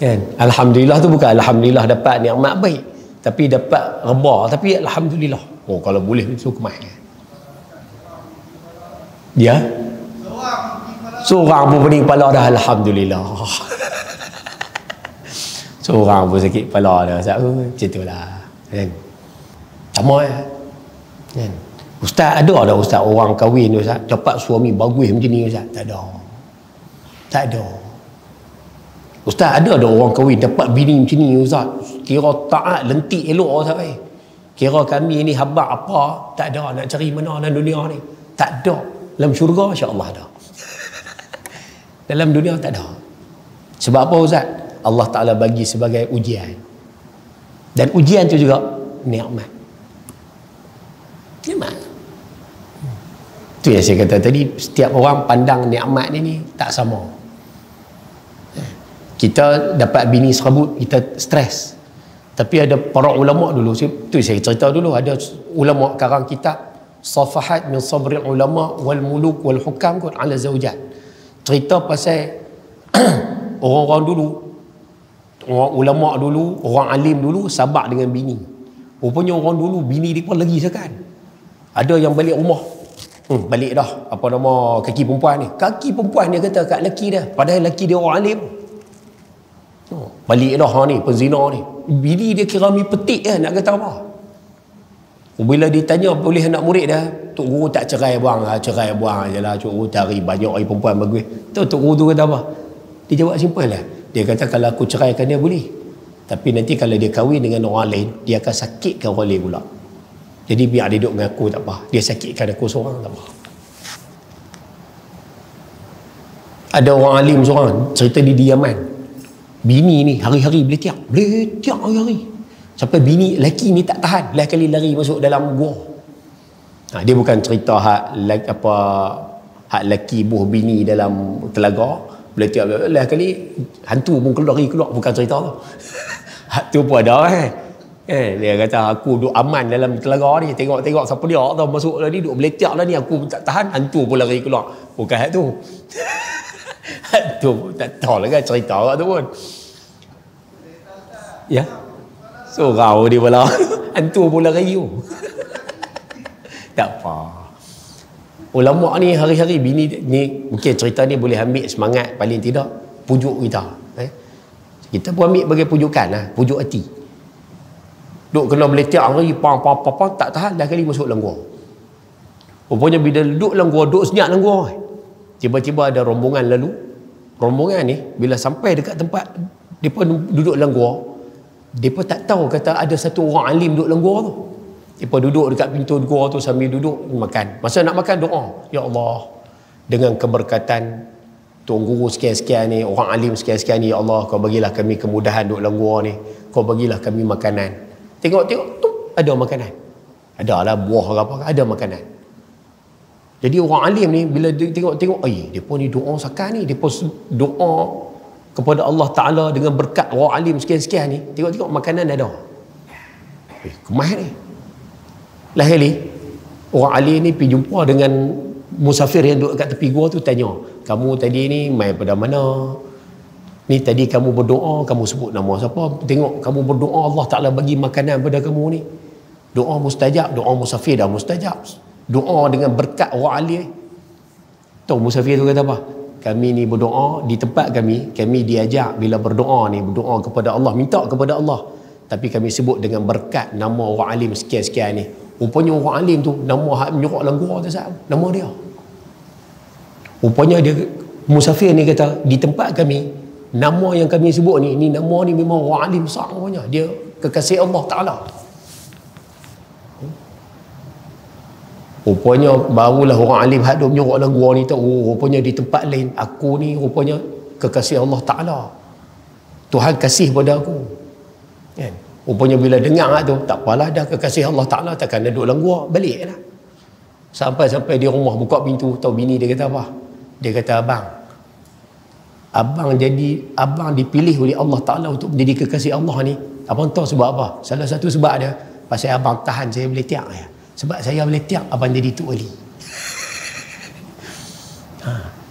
Kan? Alhamdulillah tu bukan alhamdulillah dapat nikmat baik, tapi dapat reba, tapi alhamdulillah. Oh, kalau boleh tu kemas. Dia seorang pun pening kepala dah, alhamdulillah. Seorang pun sakit kepala dah. Macam tu lah. Kan? Sama ya. Kan? Ustaz ada ustaz orang kahwin ustaz dapat suami bagus macam ni ustaz? Tak ada. Tak ada. Ustaz ada orang kahwin dapat bini macam ni ustaz, kira taat lentik elok ustaz. Kira kami ni habaq apa, tak ada nak cari mana dalam dunia ni. Tak ada. Dalam syurga insya-Allah ada. Dalam dunia tak ada. Sebab apa ustaz? Allah Taala bagi sebagai ujian. Dan ujian tu juga nikmat. Nikmat. Tu yang saya kata tadi, setiap orang pandang nikmat ni tak sama. Kita dapat bini serabut, kita stres. Tapi ada para ulama dulu, tu saya cerita dulu, ada ulama karang kitab Safahat min sabril ulama wal muluk wal hukam kun ala zaujat. Cerita pasal orang-orang dulu, orang ulama dulu, orang alim dulu sabar dengan bini. Rupanya orang dulu bini dia pun lagi sekan. Ada yang balik rumah, balik dah, apa nama kaki perempuan ni. Kaki perempuan dia kata kat lelaki dia, padahal lelaki dia orang alim. Balik dah ni penzina ni. Bini dia kira mi petik je nak kata apa. Bila ditanya boleh anak murid dah, Tok Guru tak cerai buang lah, cerai buang je lah, Tok Guru cari banyak orang perempuan bagus. Tok Guru tu kata apa? Dia jawab simple lah. Dia kata kalau aku ceraikan dia boleh, tapi nanti kalau dia kahwin dengan orang lain, dia akan sakitkan orang lain pula. Jadi biar dia duduk dengan aku tak apa, dia sakitkan aku seorang tak apa. Ada orang alim seorang cerita di Yaman, bini ni hari-hari beletiak hari-hari. Sampai bini lelaki ni tak tahan, lain kali lari masuk dalam gua. Dia bukan cerita hak lelaki buh bini dalam telaga, beletiak lain kali hantu pun keluar, bukan cerita tu. Hak tu pun ada dia kata aku duk aman dalam telaga ni, tengok siapa dia tau masuk tadi duk beletiak lah ni, aku tak tahan, hantu pun lari keluar. Bukan hak tu. Hak tu tak tahu lah kan cerita hak tu pun. Ya. Sorau dia pula. Hantu pula rayu. Tak apa. Ulama ni hari-hari bini ni, mungkin cerita ni boleh ambil semangat paling tidak pujuk kita. Kita pun ambil bagi pujukan lah, pujuk hati. Duk kena beletiak hari pang tak tahan dah kali masuk dalam gua. Rupanya bila duduk dalam gua, duduk senyap dalam gua. Tiba-tiba ada rombongan lalu. Rombongan ni bila sampai dekat tempat depa duduk dalam gua, depa tak tahu kata ada satu orang alim duduk dalam gua tu. Depa duduk dekat pintu gua tu sambil duduk makan. Masa nak makan doa, ya Allah, dengan keberkatan Tuan Guru sekian-sekian ni, orang alim sekian-sekian ni, ya Allah, kau bagilah kami kemudahan duduk dalam gua ni. Kau bagilah kami makanan. Tengok-tengok tu ada makanan. Adalah buah ke apa, ada makanan. Jadi orang alim ni bila dia tengok-tengok, depa ni doa sakan ni, depa doa kepada Allah Ta'ala dengan berkat orang alim sekian-sekian ni, tengok-tengok makanan ada. Kemas ni. Lah kali orang alim ni pergi jumpa dengan musafir yang duduk kat tepi gua tu, tanya, kamu tadi ni mai pada mana? Ni tadi kamu berdoa, kamu sebut nama siapa? Tengok kamu berdoa Allah Ta'ala bagi makanan pada kamu ni. Doa mustajab, doa musafir dah mustajab. Doa dengan berkat orang alim. Tahu musafir tu kata apa? Kami ni berdoa di tempat kami diajak bila berdoa ni, berdoa kepada Allah, minta kepada Allah. Tapi kami sebut dengan berkat nama orang alim sekian-sekian ni. Rupanya orang alim tu, nama hak menyorok dalam gua tu sahab, nama dia. Rupanya dia musafir ni kata, di tempat kami nama yang kami sebut ni nama ni memang orang alim besar namanya. Dia kekasih Allah Ta'ala. Rupanya barulah orang alim hadap nyorok dalam gua ni tahu, rupanya di tempat lain aku ni rupanya kekasih Allah Ta'ala. Tuhan kasih pada aku. Kan? Rupanya bila dengar tu, tak apalah dah kekasih Allah Ta'ala, takkan duduk dalam gua, balik lah. Sampai di rumah buka pintu, tahu bini dia kata apa? Dia kata, abang dipilih oleh Allah Ta'ala untuk menjadi kekasih Allah ni. Abang tahu sebab apa? Salah satu sebab dia, pasal abang tahan saya boleh tiak ya. Sebab saya boleh tiak abang jadi Tok Wali.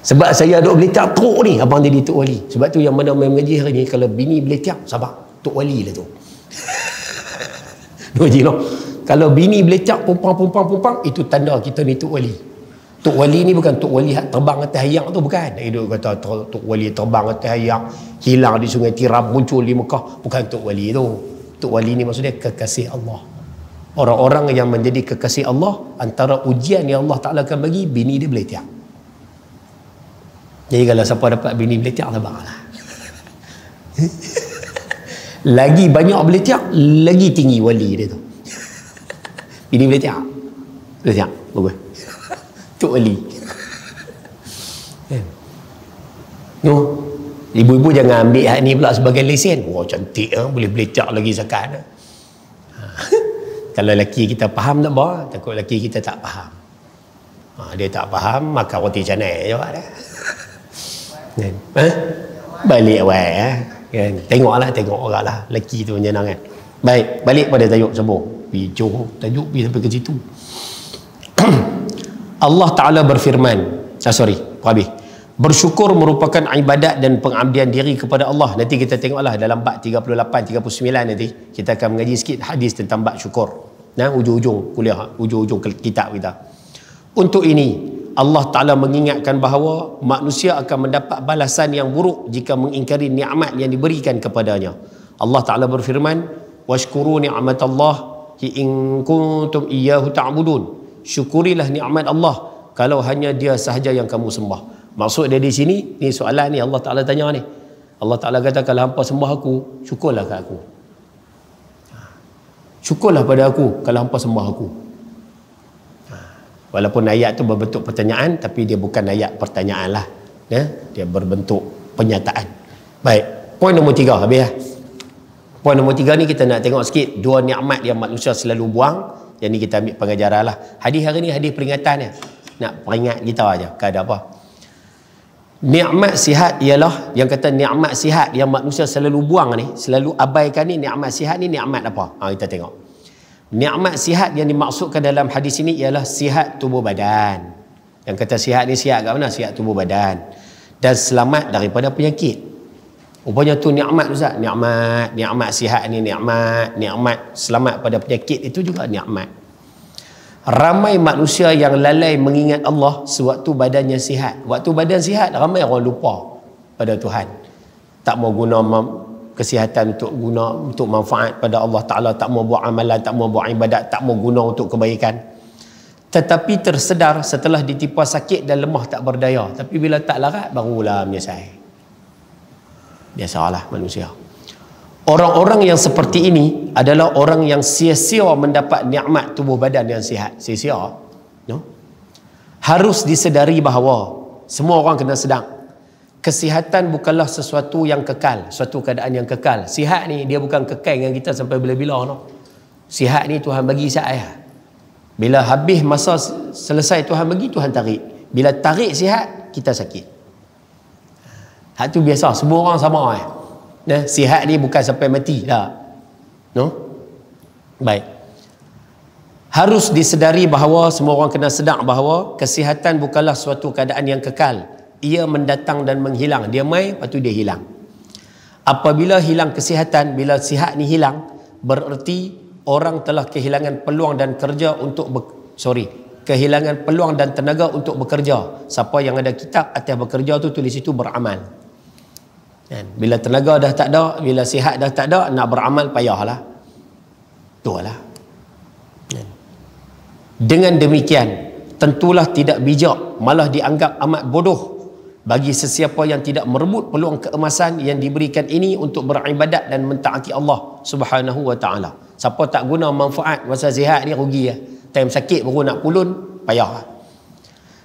Sebab saya duk boleh tiak teruk ni, abang jadi Tok Wali. Sebab tu yang mana main mengaji hari ni, kalau bini boleh tiak, sabar, Tok Wali lah tu. Kalau bini boleh tiak pumpang, itu tanda kita ni Tok Wali. Tok Wali ni bukan Tok Wali terbang atas hayang tu, bukan. Dia kata Tok Wali terbang atas hayang, hilang di Sungai Tiram, muncul di Mekah. Bukan Tok Wali tu. Tok Wali ni maksudnya kekasih Allah. Orang-orang yang menjadi kekasih Allah, antara ujian yang Allah Ta'ala akan bagi, bini dia boleh tiak. Jadi kalau siapa dapat bini boleh tiak, sabarlah. Lagi banyak boleh tiak, lagi tinggi wali dia tu. Bini boleh tiak. Boleh tiak, bagus. Tok Wali. No. Ibu-ibu jangan ambil hak ni pula sebagai lesen. Wah, cantik boleh tiak lagi zakat. Kalau lelaki kita faham tak apa, takut lelaki kita tak faham. Dia tak faham, maka roti canai je dah. Balik awal kan. Tengok orang lah. Lelaki tu menyenang kan. Baik, balik pada tajuk sambung. Tajuk pergi sampai ke situ. Allah Ta'ala berfirman, habis. Bersyukur merupakan ibadat dan pengabdian diri kepada Allah. Nanti kita tengoklah dalam bab 38, 39 nanti kita akan mengaji sikit hadis tentang bab syukur. Ujung-ujung kuliah, ujung-ujung kitab kita. Untuk ini Allah Ta'ala mengingatkan bahawa manusia akan mendapat balasan yang buruk jika mengingkari nikmat yang diberikan kepadanya. Allah Ta'ala berfirman, washkuru ni'matallahi in kuntum iyyahu ta'budun. Syukurilah nikmat Allah kalau hanya dia sahaja yang kamu sembah. Maksud dia di sini, ni soalan ni Allah Ta'ala tanya ni. Allah Ta'ala kata, kalau hampa sembah aku, syukurlah kat aku. Syukurlah pada aku kalau hampa sembah aku. Walaupun ayat tu berbentuk pertanyaan, tapi dia bukan ayat pertanyaan lah. Dia berbentuk penyataan. Baik, poin nombor 3 habis lah. Poin nombor 3 ni kita nak tengok sikit 2 nikmat yang manusia selalu buang. Yang ni kita ambil pengajaran lah. Hadis hari ni hadis peringatan ya. Nak peringat kita aja, ada apa. Nikmat sihat ialah, yang kata nikmat sihat yang manusia selalu buang ni, selalu abaikan ni, nikmat sihat ni nikmat apa? Kita tengok. Nikmat sihat yang dimaksudkan dalam hadis ini ialah sihat tubuh badan. Yang kata sihat ni sihat kat mana? Sihat tubuh badan. Dan selamat daripada penyakit. Rupanya tu nikmat Ustaz. Nikmat sihat ni nikmat selamat pada penyakit itu juga nikmat. Ramai manusia yang lalai mengingat Allah sewaktu badannya sihat. Waktu badan sihat, ramai orang lupa pada Tuhan. Tak mau guna kesihatan untuk manfaat pada Allah Ta'ala, tak mau buat amalan, tak mau buat ibadat, tak mau guna untuk kebaikan. Tetapi tersedar setelah ditimpa sakit dan lemah tak berdaya. Tapi bila tak larat, barulah menyesal. Biasalah manusia. Orang-orang yang seperti ini adalah orang yang sia-sia mendapat nikmat tubuh badan yang sihat. Sia-sia. No? Harus disedari bahawa semua orang kena sedang. Kesihatan bukanlah sesuatu yang kekal, suatu keadaan yang kekal. Sihat ni dia bukan kekal dengan kita sampai bila-bila. No? Sihat ni Tuhan bagi saat. Bila habis masa selesai Tuhan bagi, Tuhan tarik. Bila tarik sihat, kita sakit. Hak tu biasa, semua orang sama. Sihat ni bukan sampai mati dah. No? Baik. Harus disedari bahawa semua orang kena sedar bahawa kesihatan bukanlah suatu keadaan yang kekal. Ia mendatang dan menghilang. Dia mai, lepas tu dia hilang. Apabila hilang kesihatan, bila sihat ni hilang, bererti orang telah kehilangan peluang dan kerja untuk kehilangan peluang dan tenaga untuk bekerja. Siapa yang ada kitab atas bekerja tu tulis itu beramal. Bila tenaga dah tak ada, bila sihat dah tak ada, nak beramal payahlah. Itulah. Dengan demikian, tentulah tidak bijak, malah dianggap amat bodoh bagi sesiapa yang tidak merebut peluang keemasan yang diberikan ini untuk beribadat dan mentaati Allah Subhanahu wa taala. Siapa tak guna manfaat masa sihat ni rugi ya. Time sakit baru nak pulun, payah.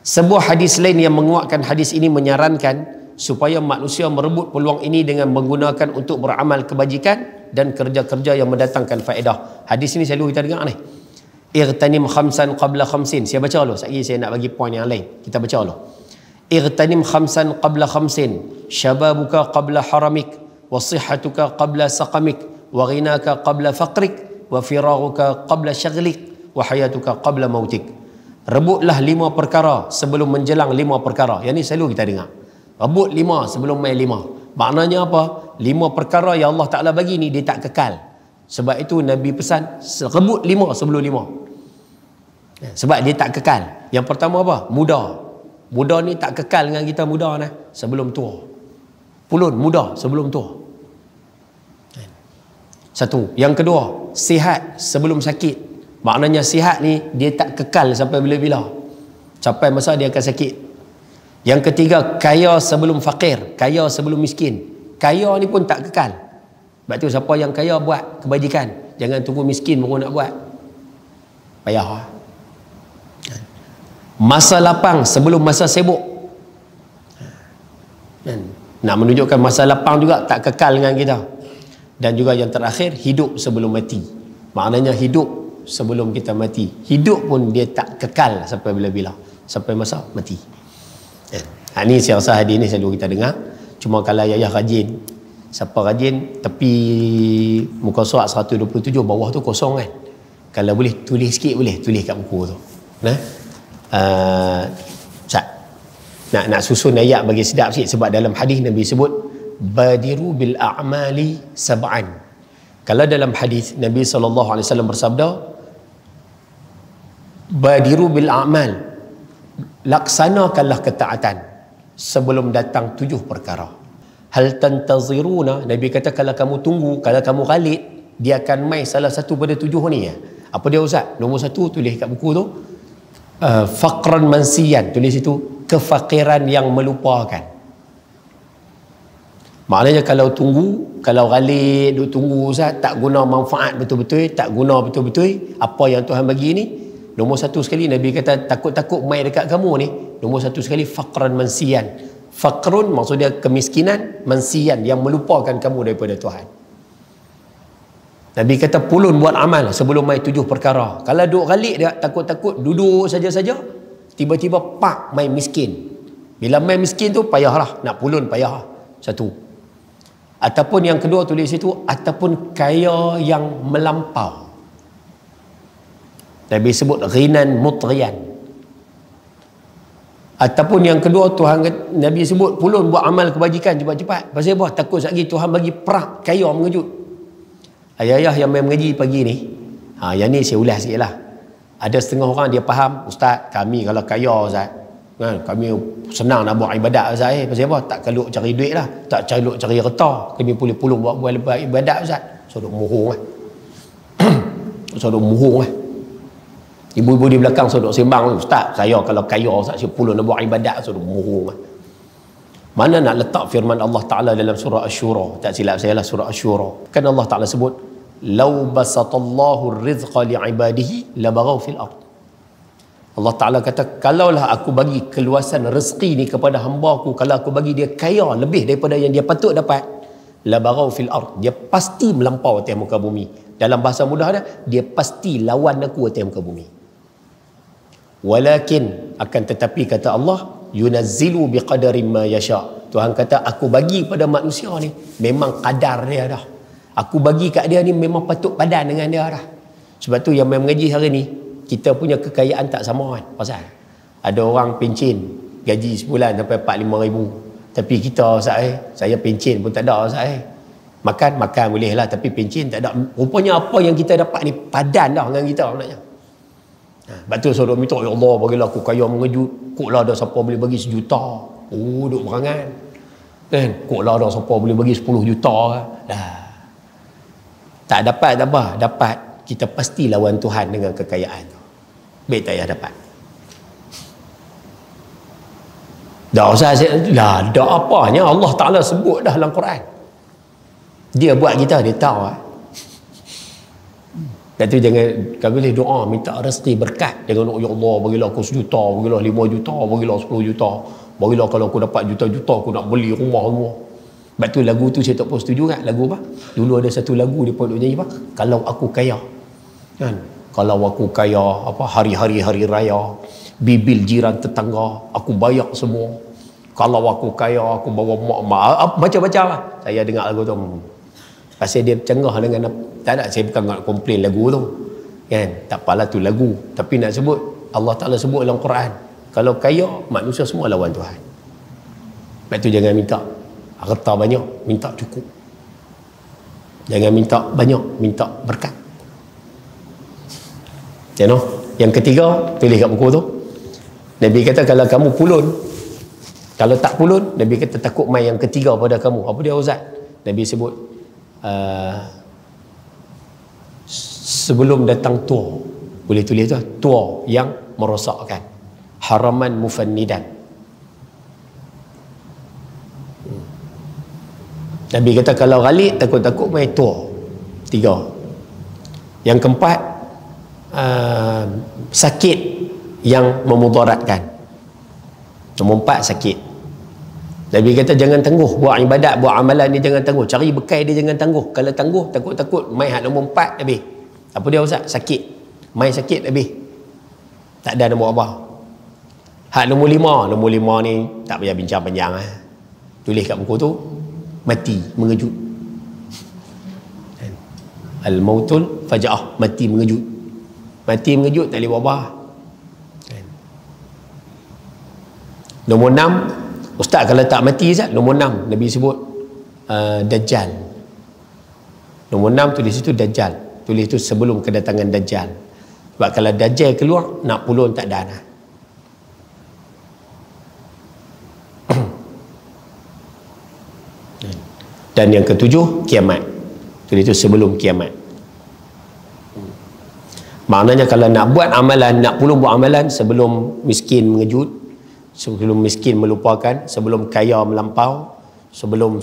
Sebuah hadis lain yang menguatkan hadis ini menyarankan supaya manusia merebut peluang ini dengan menggunakan untuk beramal kebajikan dan kerja-kerja yang mendatangkan faedah. Hadis ini selalu kita dengar ni. Irtanim khamsan qabla khamsin. Saya baca dulu. Saya nak bagi poin yang lain. Kita baca dulu. Irtanim khamsan qabla khamsin. Syababuka qabla haramik. Wasihatuka qabla saqamik. Wa ghinaka qabla faqrik. Wa firaruka qabla syaglik. Wa hayatuka qabla mautik. Rebutlah 5 perkara sebelum menjelang 5 perkara. Yang ni selalu kita dengar. Rebut 5 sebelum main 5. Maknanya apa? 5 perkara yang Allah Ta'ala bagi ni dia tak kekal. Sebab itu Nabi pesan rebut 5 sebelum 5. Sebab dia tak kekal. Yang pertama apa? Muda. Muda ni tak kekal dengan kita muda nah, sebelum tua. Pulun muda sebelum tua. Satu. Yang kedua, sihat sebelum sakit. Maknanya sihat ni dia tak kekal sampai bila-bila. Sampai masa dia akan sakit. Yang ketiga, kaya sebelum fakir, kaya sebelum miskin. Kaya ni pun tak kekal. Sebab tu siapa yang kaya buat kebajikan, jangan tunggu miskin baru nak buat. Payah. Masa lapang sebelum masa sibuk. Nak menunjukkan masa lapang juga tak kekal dengan kita. Dan juga yang terakhir, hidup sebelum mati. Maknanya hidup sebelum kita mati. Hidup pun dia tak kekal sampai bila-bila, sampai masa mati. Ini saya rasa hadis ni selalu kita dengar. Cuma kalau ayah rajin, siapa rajin tepi muka surat 127 bawah tu kosong kan. Kalau boleh tulis sikit, boleh tulis kat buku tu. Nah, nak susun ayat bagi sedap sikit. Sebab dalam hadis Nabi sebut badiru bil a'mali sab'an. Kalau dalam hadis Nabi SAW bersabda badiru bil a'mal, laksanakanlah ketaatan sebelum datang 7 perkara. Hal tantaziruna, Nabi kata kalau kamu tunggu, kalau kamu ghalid, dia akan mai salah satu pada 7 ni ya. Apa dia Ustaz? Nombor 1 tulis kat buku tu, faqran mansiyan, tulis itu kefakiran yang melupakan. Maknanya kalau tunggu, kalau ghalid, duk tunggu Ustaz, tak guna manfaat betul-betul, tak guna betul-betul apa yang Tuhan bagi ni. Nombor 1 sekali Nabi kata takut-takut mai dekat kamu ni. Nombor 1 sekali faqran mansiyan. Faqrun maksudnya kemiskinan, mansiyan yang melupakan kamu daripada Tuhan. Nabi kata pulun buat amal sebelum mai 7 perkara. Kalau duk ghalid dia takut-takut duduk saja-saja, tiba-tiba pak mai miskin. Bila mai miskin tu payahlah, nak pulun payah. 1. Ataupun yang kedua tulis situ, ataupun kaya yang melampau. Nabi sebut ghinan mutriyan. Ataupun yang kedua Nabi sebut pulun buat amal kebajikan cepat-cepat. Pasal apa? Takut sekali Tuhan bagi perak kaya mengejut. Ayah-ayah yang main mengaji pagi ni, yang ni saya ulas sikit lah. Ada setengah orang dia faham, Ustaz kami kalau kaya Ustaz, kami senang nak buat ibadat Ustaz. Pasal apa? Tak kaluk cari duit lah, tak kaluk cari reta, kami boleh pulun buat ibadat Ustaz. So duk muhung lah. So duk muhung lah. Ibu-ibu di belakang sodok sembang, Ustaz saya kalau kaya Ustaz saya pulun nak buat ibadat, sodok murung. Mana nak letak firman Allah Ta'ala dalam surah Asy-Syura? Tak silap saya lah surah Asy-Syura. Kan Allah Ta'ala sebut law basatallahu rizqa li'ibadihi labaghaw fil ard. Allah Ta'ala kata kalaulah aku bagi keluasan rezeki ni kepada hamba-Ku, kalau aku bagi dia kaya lebih daripada yang dia patut dapat, labaghaw fil ard, dia pasti melampau atas muka bumi. Dalam bahasa mudah dia pasti lawan aku atas muka bumi. Walakin akan tetapi kata Allah yunazzilu biqadarin ma yasha. Tuhan kata aku bagi pada manusia ni memang kadar dia dah. Aku bagi kat dia ni memang patut padan dengan dia dah. Sebab tu yang main mengaji hari ni kita punya kekayaan tak sama kan. Pasal ada orang pencen gaji sebulan sampai 4-5 ribu. Tapi kita saya pencen pun tak ada Makan boleh lah tapi pencen tak ada. Rupanya apa yang kita dapat ni padan dah dengan kita maknanya. Sebab tu saudara minta, ya Allah bagilah aku kaya mengejut. Koklah ada siapa boleh bagi 1 juta. Oh duk berangan. Kan? Koklah ada siapa boleh bagi 10 juta. Dah. Tak dapat tak apa. Dapat. Kita pasti lawan Tuhan dengan kekayaan tu. Baik tak payah dapat. Dah usah lah, dah apanya Allah Ta'ala sebut dah dalam Quran. Dia buat kita, dia tahu lah. Dan tu jangan, kalau boleh doa minta rezeki berkat, jangan ya Allah bagilah aku 1 juta, bagilah 5 juta, bagilah 10 juta, bagilah kalau aku dapat juta-juta aku nak beli rumah semua. Sebab tu lagu tu saya tak pun setuju kan. Lagu apa? Dulu ada satu lagu dia pun nyanyi apa? Kalau aku kaya, kan? Kalau aku kaya, apa, hari-hari hari raya, bibil jiran tetangga aku bayar semua. Kalau aku kaya, aku bawa mak baca-baca lah. Saya dengar lagu tu, pasal dia cengah dengan, tak ada, saya bukan nak komplain lagu tu kan, tak apalah tu lagu, tapi nak sebut Allah Ta'ala sebut dalam Quran, kalau kaya manusia semua lawan Tuhan. Sebab tu jangan minta harta banyak, minta cukup. Jangan minta banyak, minta berkat. You know? Yang ketiga, tulis kat buku tu, Nabi kata kalau kamu pulun, kalau tak pulun, Nabi kata takut mai yang ketiga pada kamu. Apa dia Ustaz? Nabi sebut sebelum datang tua, boleh tulis tu, tua yang merosakkan, haraman mufannidan. Nabi kata kalau ghalib, takut-takut mai tua. 3. Yang keempat, sakit yang memudaratkan. Nombor 4, sakit. Nabi kata jangan tangguh buat ibadat, buat amalan ni, jangan tangguh, cari bekal dia, jangan tangguh. Kalau tangguh, takut-takut mai hak nombor 4 habis. Apa dia Ustaz? Sakit. Mai sakit habis, tak ada nombor apa. Hak nombor 5, nombor 5 ni tak payah bincang panjang lah. Tulis kat buku tu, mati mengejut. Al-mautul faja'ah, mati mengejut. Mati mengejut tak boleh buat apa. Nombor 6, Ustaz kalau tak mati Ustaz, nombor 6 Nabi sebut Dajjal. Nombor 6 tulis itu Dajjal, tulis itu sebelum kedatangan Dajjal. Sebab kalau Dajjal keluar, nak pulun tak ada nah. Dan yang ketujuh, kiamat. Tulis itu sebelum kiamat. Maknanya kalau nak buat amalan, nak pulun buat amalan sebelum miskin mengejut, sebelum miskin melupakan, sebelum kaya melampau, sebelum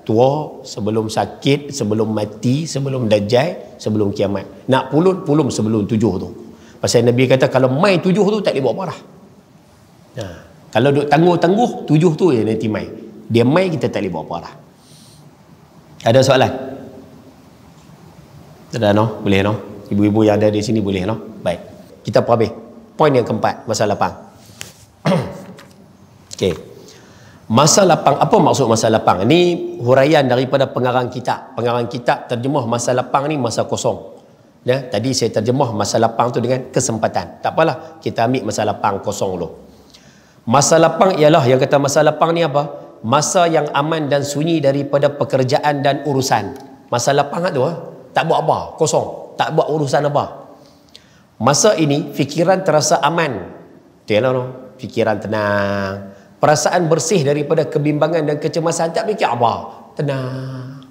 tua, sebelum sakit, sebelum mati, sebelum dajjal, sebelum kiamat. Nak pulun, pulun sebelum 7 tu. Pasal Nabi kata kalau mai 7 tu tak boleh buat apa dah. Nah, kalau duk tangguh-tangguh 7 tu je nanti mai. Dia mai kita tak boleh buat apa dah. Ada soalan? Ada no? Boleh no? Ibu-ibu yang ada di sini boleh no? Baik. Kita habis. Poin yang keempat, masa lapang. Okey. Masa lapang, apa maksud masa lapang? Ini huraian daripada pengarang kitab. Pengarang kitab terjemah masa lapang ni masa kosong. Ya, tadi saya terjemah masa lapang tu dengan kesempatan. Tak apalah, kita ambil masa lapang kosong dulu. Masa lapang ialah, yang kata masa lapang ni apa? Masa yang aman dan sunyi daripada pekerjaan dan urusan. Masa lapang tu tak buat apa, kosong, tak buat urusan apa. Masa ini fikiran terasa aman. Betul no? Fikiran tenang, perasaan bersih daripada kebimbangan dan kecemasan, tak fikir apa, tenang.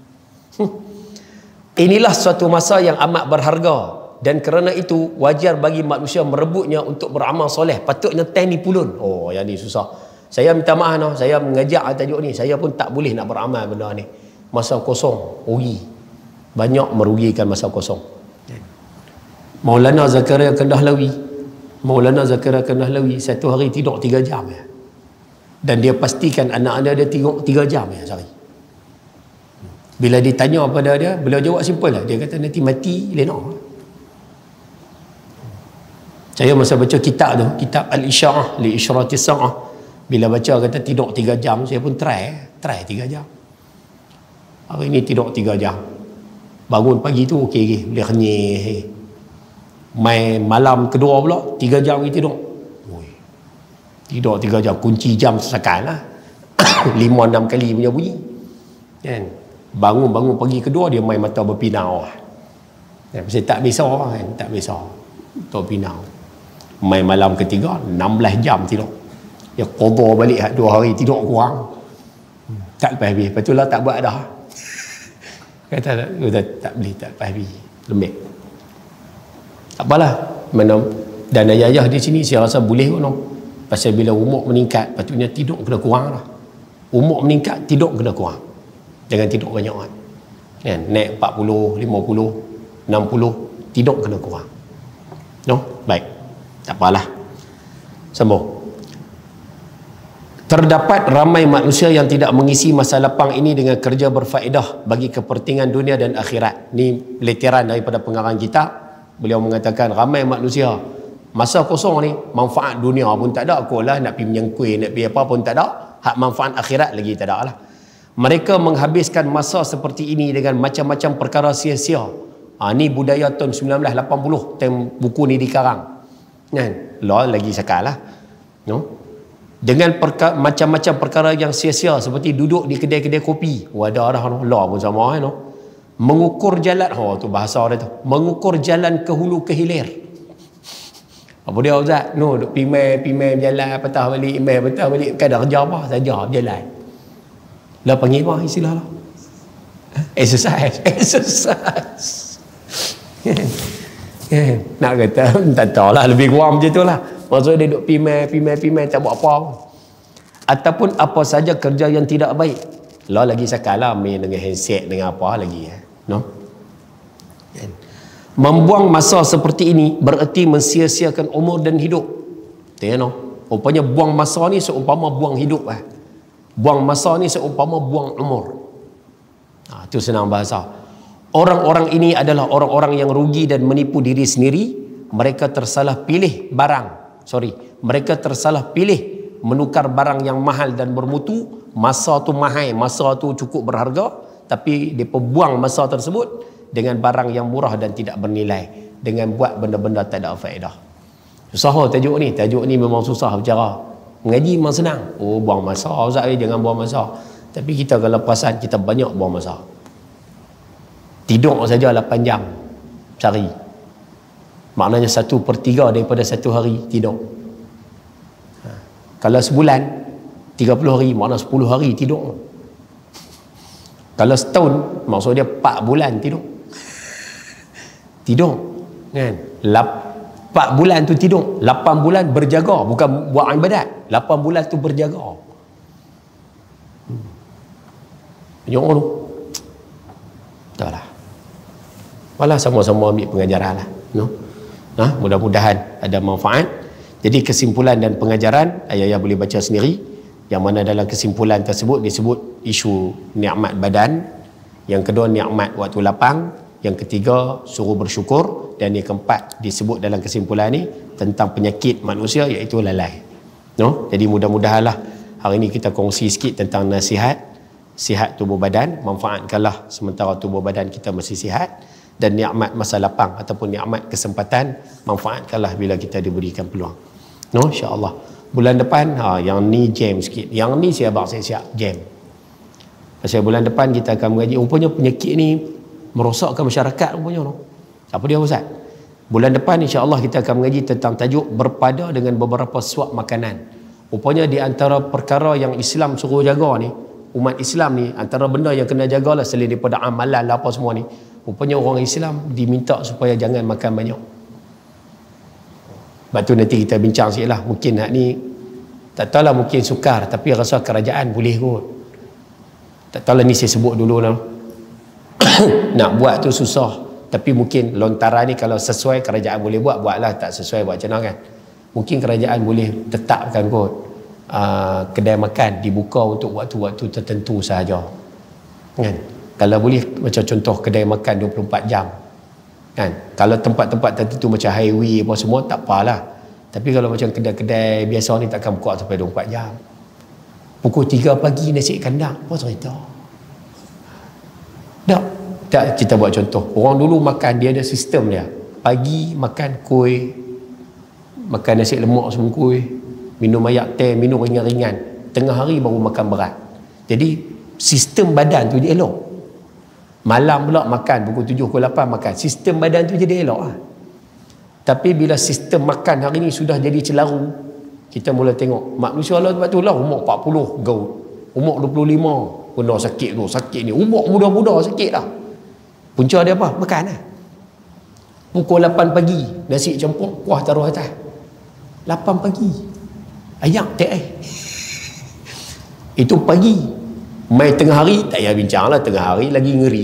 Inilah suatu masa yang amat berharga, dan kerana itu wajar bagi manusia merebutnya untuk beramal soleh. Patutnya teh ni pulun. Oh, yang ni susah. Saya minta maaf no, saya mengajak tajuk ni, saya pun tak boleh nak beramal benda ni. Masa kosong rugi, banyak merugikan masa kosong. Maulana Zakaria Kandahlawi, satu hari tidur 3 jam ya. Dan dia pastikan anak dia tidur 3 jam ya sehari. Bila ditanya pada dia, beliau jawab simple lah. Dia kata nanti mati lenok. Saya masa baca kitab tu, kitab Al-Isya'ah li Isyratis Sa'ah, bila baca kata tidur 3 jam, saya pun try 3 jam. Hari ni tidur 3 jam. Bangun pagi tu okey, boleh renyih. Mai malam kedua pula 3 jam lagi tidur. Tidur 3 jam, kunci jam sesakan lah. 5-6 kali punya bunyi. Kan? Bangun pagi kedua dia main mata berpinau. Pasal tak biasa kan, tak biasa. Tak pinau. Main malam ketiga 16 jam tidur. Ya qadha balik 2 hari tidur kurang. Tak lepas habis. Lepas tu lah tak buat dah. Kata tak boleh, tak lepas habis. Lembik. Tak apalah. Dan ayah-ayah di sini saya rasa boleh pun. Pasal bila umur meningkat, patutnya tidur kena kurang lah. Umur meningkat, tidur kena kurang. Jangan tidur banyak kan. Naik 40, 50, 60, tidur kena kurang. No? Baik. Tak apalah. Sambung. Terdapat ramai manusia yang tidak mengisi masa lapang ini dengan kerja berfaedah bagi kepentingan dunia dan akhirat. Ni letiran daripada pengarang kitab. Beliau mengatakan ramai manusia masa kosong ni manfaat dunia pun tak ada. Aku lah nak pergi menyengkui, nak pergi apa pun tak ada. Hak manfaat akhirat lagi tak ada lah. Mereka menghabiskan masa seperti ini dengan macam-macam perkara sia-sia. Ni budaya tahun 1980 time buku ni dikarang. Kan? Lagi sekal lah. No? Dengan macam-macam perkara yang sia-sia seperti duduk di kedai-kedai kopi. Wadah dah no. Law pun sama no. Mengukur jalan, tu bahasa dia tu. Mengukur jalan ke hulu ke hilir. Apa dia Ustaz? No, duk pimai jalan patah balik, patah balik. Kadang kerja apa saja berjalan. Lah panggil apa istilah lah? Exercise. Nak kata tak tahu lah, lebih kurang macam tu lah. Maksudnya dia duk pimai tak buat apa. Ataupun apa saja kerja yang tidak baik. Lah lagi sekala main dengan handset dengan apa lagi no? Membuang masa seperti ini bererti mensia-siakan umur dan hidup. Tengok no. Rupanya buang masa ni seumpama buang hidup Buang masa ni seumpama buang umur. Itu senang bahasa. Orang-orang ini adalah orang-orang yang rugi dan menipu diri sendiri. Mereka tersalah pilih mereka tersalah pilih menukar barang yang mahal dan bermutu. Masa tu mahal, masa tu cukup berharga, tapi dia buang masa tersebut dengan barang yang murah dan tidak bernilai, dengan buat benda-benda tak ada faedah. Susah tajuk ni memang susah bercara. Mengaji memang senang. Buang masa Ustaz, jangan buang masa. Tapi kita kalau perasan kita banyak buang masa. Tidur saja 8 jam sehari. Maknanya 1/3 daripada satu hari tidur. Kalau sebulan 30 hari, maknanya 10 hari tidur. Kalau setahun, maksud dia 4 bulan tidur. Kan? 4 bulan tu tidur, 8 bulan berjaga, bukan buat ibadat. 8 bulan tu berjaga. Banyak tu. Tak lah. Malah sama-sama ambil pengajaran lah. No? Mudah-mudahan ada manfaat. Jadi kesimpulan dan pengajaran, ayah boleh baca sendiri. Yang mana dalam kesimpulan tersebut disebut isu nikmat badan. Yang kedua nikmat waktu lapang. Yang ketiga suruh bersyukur. Dan yang keempat disebut dalam kesimpulan ni tentang penyakit manusia, iaitu lalai. No? Jadi mudah-mudahanlah hari ini kita kongsi sikit tentang nasihat sihat tubuh badan. Manfaatkanlah sementara tubuh badan kita masih sihat. Dan nikmat masa lapang ataupun nikmat kesempatan, manfaatkanlah bila kita diberikan peluang. No, insya-Allah. Bulan depan yang ni jam sikit. Yang ni saya siap jam. Pasal bulan depan kita akan mengaji rupanya penyakit ni merosakkan masyarakat rupanya no. Apa dia Ustaz? Bulan depan insya-Allah kita akan mengaji tentang tajuk berpada dengan beberapa suap makanan. Rupanya di antara perkara yang Islam suruh jaga ni, umat Islam ni antara benda yang kena jagalah selain daripada amalan lah apa semua ni. Rupanya orang Islam diminta supaya jangan makan banyak. Sebab tu nanti kita bincang sikit lah. Mungkin hak ni tak tahulah, mungkin sukar, tapi rasa kerajaan boleh kot. Tak tahulah, ni saya sebut dulu lah. Nak buat tu susah, tapi mungkin lontaran ni kalau sesuai kerajaan boleh buatlah. Tak sesuai buat macam mana kan. Mungkin kerajaan boleh tetapkan kot kedai makan dibuka untuk waktu-waktu tertentu sahaja kan. Kalau boleh macam contoh kedai makan 24 jam kan. Kalau tempat-tempat tertentu macam highway apa semua tak apalah. Tapi kalau macam kedai-kedai biasa ni takkan buka sampai 24 jam. Pukul 3 pagi nasi kandang apa cerita. Tak kita buat contoh. Orang dulu makan dia ada sistem dia. Pagi makan kuih, makan nasi lemak semua kuih, minum air teh, minum ringan-ringan. Tengah hari baru makan berat. Jadi sistem badan tu dia elok. Malam pula makan pukul 7, pukul 8 makan. Sistem badan tu jadi elok lah. Tapi bila sistem makan hari ni sudah jadi celaru, kita mula tengok manusia lah sebab tu lah umur 40 gaut, umur 25 kena sakit tu, sakit ni. Umur muda-muda sakit lah. Punca dia apa? Makan lah. Pukul 8 pagi nasi campur kuah taruh atas. 8 pagi Ayak tak itu pagi. Mai tengah hari tak payah bincang lah, tengah hari lagi ngeri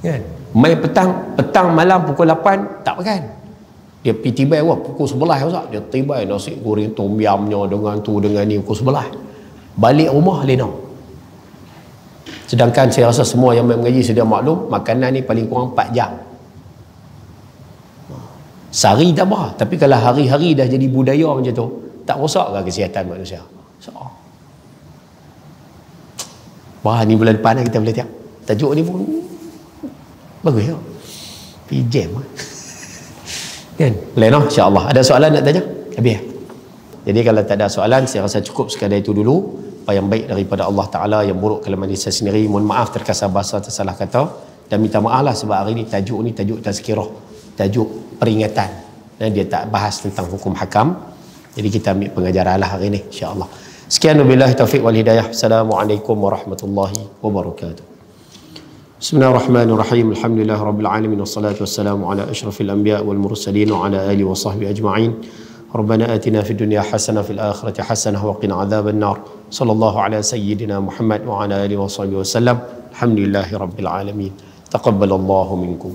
kan. Mai petang malam pukul 8 tak makan. Dia pergi tibai pukul 11 Ustaz. Dia tibai nasi goreng tom yamnya dengan tu dengan ni pukul 11. Balik rumah lena. Sedangkan saya rasa semua yang mengaji sedia maklum, makanan ni paling kurang 4 jam. Sehari tak apa, tapi kalau hari-hari dah jadi budaya macam tu, tak rosakkah kesihatan manusia? So, wah, ni bulan depan kita boleh tengok. Tajuk ni pun bagus ya. Jam kan? Boleh no? InsyaAllah. Ada soalan nak tanya? Habis. Jadi kalau tak ada soalan, saya rasa cukup sekadar itu dulu. Apa yang baik daripada Allah Ta'ala, yang buruk kelemahan diri saya sendiri. Mohon maaf terkasar bahasa, tersalah kata. Dan minta maaf lah sebab hari ni tajuk ni tajuk tazkirah, tajuk peringatan. Dan dia tak bahas tentang hukum hakam. Jadi kita ambil pengajaran lah hari ni, insyaAllah. Sekian, wabillahi taufiq wal hidayah. Assalamualaikum warahmatullahi wabarakatuh. Bismillahirrahmanirrahim. Alhamdulillah rabbil alamin, wassalatu wassalamu ala asyrafil anbiya wal mursalin wa ala alihi wa sahbihi ajma'in. Rabbana atina fid dunya hasanah fil akhirati hasanah wa qina adzaban nar. Sallallahu ala sayyidina Muhammad wa ala alihi wa sahbihi wasallam. Alhamdulillahi rabbil alamin. Taqabbalallahu minkum.